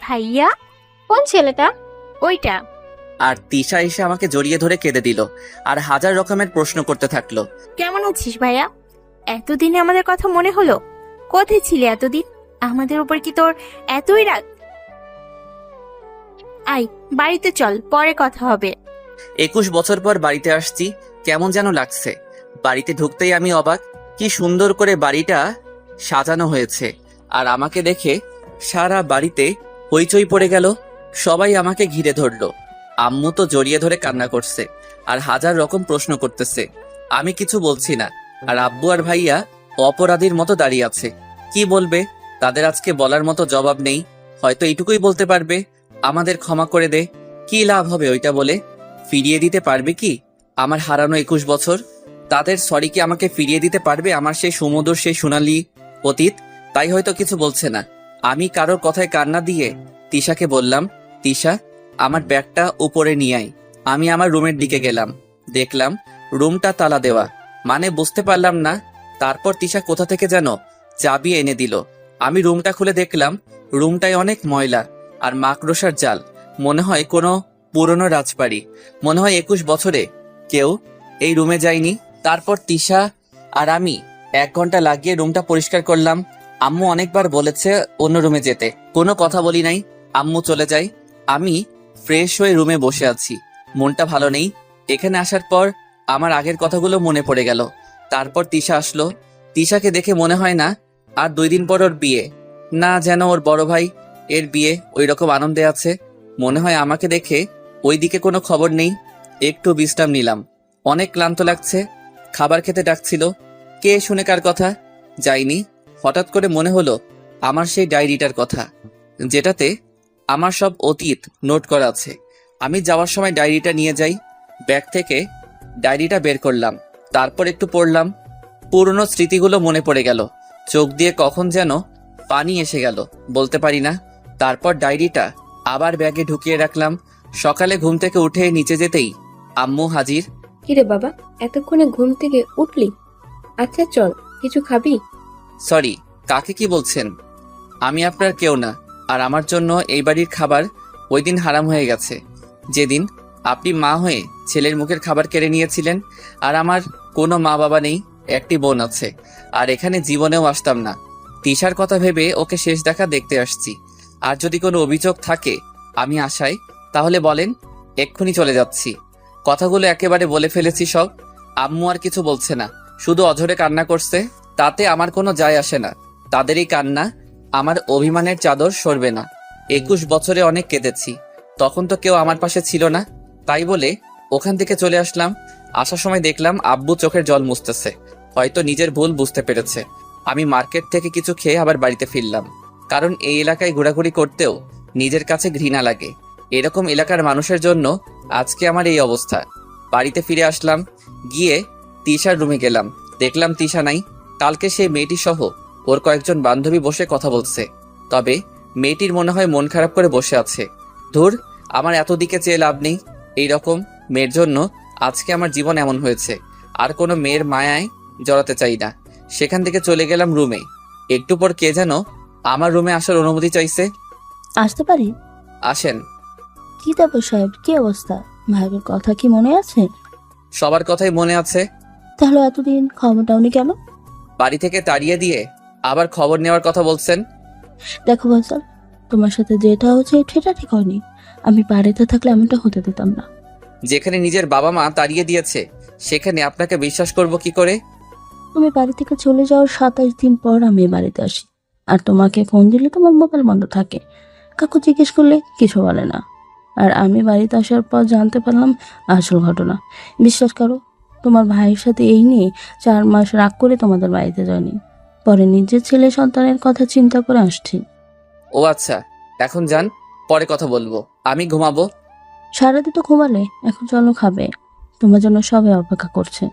ভাইয়া? কোন ছেলেটা? ওইটা। আর তিশা এসে আমাকে জড়িয়ে ধরে কেঁদে দিল আর হাজার রকমের প্রশ্ন করতে থাকলো। কেমন আছিস ভাইয়া? এতদিনে আমাদের কথা মনে হলো? কোথায় ছিলি এতদিন? আমাদের উপর কি তোর এতই রাগ? আয় বাড়িতে চল, পরে কথা হবে। 21 বছর পর বাড়িতে আসছি, কেমন যেন লাগছে। বাড়িতে ঢুকতেই আমি অবাক, কি সুন্দর করে বাড়িটা সাজানো হয়েছে। আর আমাকে দেখে সারা বাড়িতে হইচই পড়ে গেল, সবাই আমাকে ঘিরে ধরলো। আম্মু তো জড়িয়ে ধরে কান্না করছে আর হাজার রকম প্রশ্ন করতেছে। আমি কিছু বলছি না, আর আব্বু আর ভাইয়া অপরাধীর মতো দাঁড়িয়ে আছে। কি বলবে? তাদের আজকে বলার মতো জবাব নেই, হয়তো এইটুকুই বলতে পারবে, আমাদের ক্ষমা করে দে। কি লাভ হবে ওইটা বলে? ফিরিয়ে দিতে পারবে কি আমার হারানো 21 বছর? তাদের সরি কি আমাকে ফিরিয়ে দিতে পারবে আমার সেই সুমধুর, সেই সোনালী অতীত? তাই হয়তো কিছু বলছে না। আমি কারোর কথায় কান্না দিয়ে তিশাকে বললাম, তিশা আমার ব্যাগটা উপরে নিয়ে আয়। আমি আমার রুমের দিকে গেলাম, দেখলাম রুমটা তালা দেওয়া, মানে বুঝতে পারলাম না। তারপর তিশা কোথা থেকে যেন চাবি এনে দিল। আমি রুমটা খুলে দেখলাম রুমটায় অনেক ময়লা আর মাকড়সার জাল, মনে হয় কোনো পুরনো রাজবাড়ি। মনে হয় 21 বছরে কেউ এই রুমে যায়নি। তারপর তিশা আর আমি 1 ঘন্টা লাগিয়ে রুমটা পরিষ্কার করলাম। আম্মু অনেকবার বলেছে অন্য রুমে যেতে, কোনো কথা বলি নাই। আম্মু চলে যায়, আমি ফ্রেশ হয়ে রুমে বসে আছি, মনটা ভালো নেই। এখানে আসার পর আমার আগের কথাগুলো মনে পড়ে গেল। তারপর তিশা আসলো। তিশাকে দেখে মনে হয় না আর 2 দিন পর ওর বিয়ে, না যেন ওর বড় ভাই এর বিয়ে, ওই রকম আনন্দে আছে। মনে হয় আমাকে দেখে ওই দিকে কোনো খবর নেই। একটু বিশ্রাম নিলাম, অনেক ক্লান্ত লাগছে। খাবার খেতে ডাকছিল, কে শুনে কার কথা যায়নি। হঠাৎ করে মনে হলো আমার সেই ডায়েরিটার কথা, যেটাতে আমার সব অতীত নোট করা আছে। আমি যাওয়ার সময় ডায়েরিটা নিয়ে যাই, ব্যাগ থেকে ডায়েরিটা বের করলাম, তারপর একটু পড়লাম। পুরনো স্মৃতিগুলো মনে পড়ে গেল, চোখ দিয়ে কখন যেন পানি এসে গেল, বলতে পারি না। তারপর ডায়েরিটা আবার ব্যাগে ঢুকিয়ে রাখলাম। সকালে ঘুম থেকে উঠে নিচে যেতেই আম্মু হাজির। কিরে বাবা, এতক্ষণে ঘুম থেকে উঠলি? আচ্ছা চল, কিছু খাবি? সরি, কাকে কি বলছেন? আমি আপনার কেউ না, আর আমার জন্য এই বাড়ির খাবার ওই দিন হারাম হয়ে গেছে, যেদিন আপনি মা হয়ে ছেলের মুখের খাবার কেড়ে নিয়েছিলেন। আর আমার কোনো মা বাবা নেই, একটি বোন আছে, আর এখানে জীবনেও আসতাম না। তিশার কথা ভেবে ওকে শেষ দেখা দেখতে আসছি। আর যদি কোনো অভিযোগ থাকে আমি আশায়, তাহলে বলেন, এক্ষুনি চলে যাচ্ছি। কথাগুলো একেবারে বলে ফেলেছি সব। আম্মু আর কিছু বলছে না, শুধু অঝরে কান্না করছে। তাতে আমার কোনো যায় আসে না, তাদেরই কান্না আমার অভিমানের চাদর সরবে না। 21 বছরে অনেক কেঁদেছি, তখন তো কেউ আমার পাশে ছিল না, তাই বলে ওখান থেকে চলে আসলাম। আসার সময় দেখলাম আব্বু চোখের জল মুছতেছে, হয়তো নিজের ভুল বুঝতে পেরেছে। আমি মার্কেট থেকে কিছু খেয়ে আবার বাড়িতে ফিরলাম, কারণ এই এলাকায় ঘোরাঘুরি করতেও নিজের কাছে ঘৃণা লাগে। এরকম এলাকার মানুষের জন্য আজকে আমার এই অবস্থা। বাড়িতে ফিরে আসলাম, গিয়ে তিশার রুমে গেলাম, দেখলাম তিশা নাই। কালকে সেই মেয়েটি সহ ওর কয়েকজন বান্ধবী বসে কথা বলছে, তবে মেয়েটির মনে হয় মন খারাপ করে বসে আছে। ধুর, আমার এত দিকে চেয়ে লাভ নেই। এইরকম মেয়ের জন্য আজকে আমার জীবন এমন হয়েছে। আর কোনো মেয়ের মায়ায় জড়াতে চাই না। সেখান থেকে চলে গেলাম রুমে। একটু পর কে যেন আমার রুমে আসার অনুমতি চাইছে। আসতে পারি? আসেন। কি তারপর সাহেব, কি অবস্থা? ভাইয়ের কথা কি মনে আছে? সবার কথাই মনে আছে। তাহলে এতদিন খবরটা উনি কেন? বাড়ি থেকে তাড়িয়ে দিয়ে আবার খবর নেওয়ার কথা বলছেন। দেখো ফয়সাল, তোমার সাথে যেটা হচ্ছে সেটা ঠিক হয়নি। আমি বাড়িতে থাকলে এমনটা হতে দিতাম না। যেখানে নিজের বাবা মা তাড়িয়ে দিয়েছে সেখানে আপনাকে বিশ্বাস করব কি করে? তুমি বাড়ি থেকে চলে যাওয়ার 27 দিন পর আমি বাড়িতে আসি, আর তোমাকে ফোন দিলে তোমার মোবাইল বন্ধ থাকে, কাকু জিজ্ঞেস করলে কিছু বলে না। আর আমি বাড়িতে আসার পর জানতে পারলাম আসল ঘটনা। বিশ্বাস করো, তোমার ভাইয়ের সাথে এই নিয়ে 4 মাস রাগ করে তোমাদের বাড়িতে যায়নি, পরে নিজের ছেলে সন্তানের কথা চিন্তা করে আসছি। ও আচ্ছা, এখন যান, পরে কথা বলবো, আমি ঘুমাবো। সারাদিন তো ঘুমালে, এখন চলো খাবে। তোমার জন্য সবাই অপেক্ষা করছে।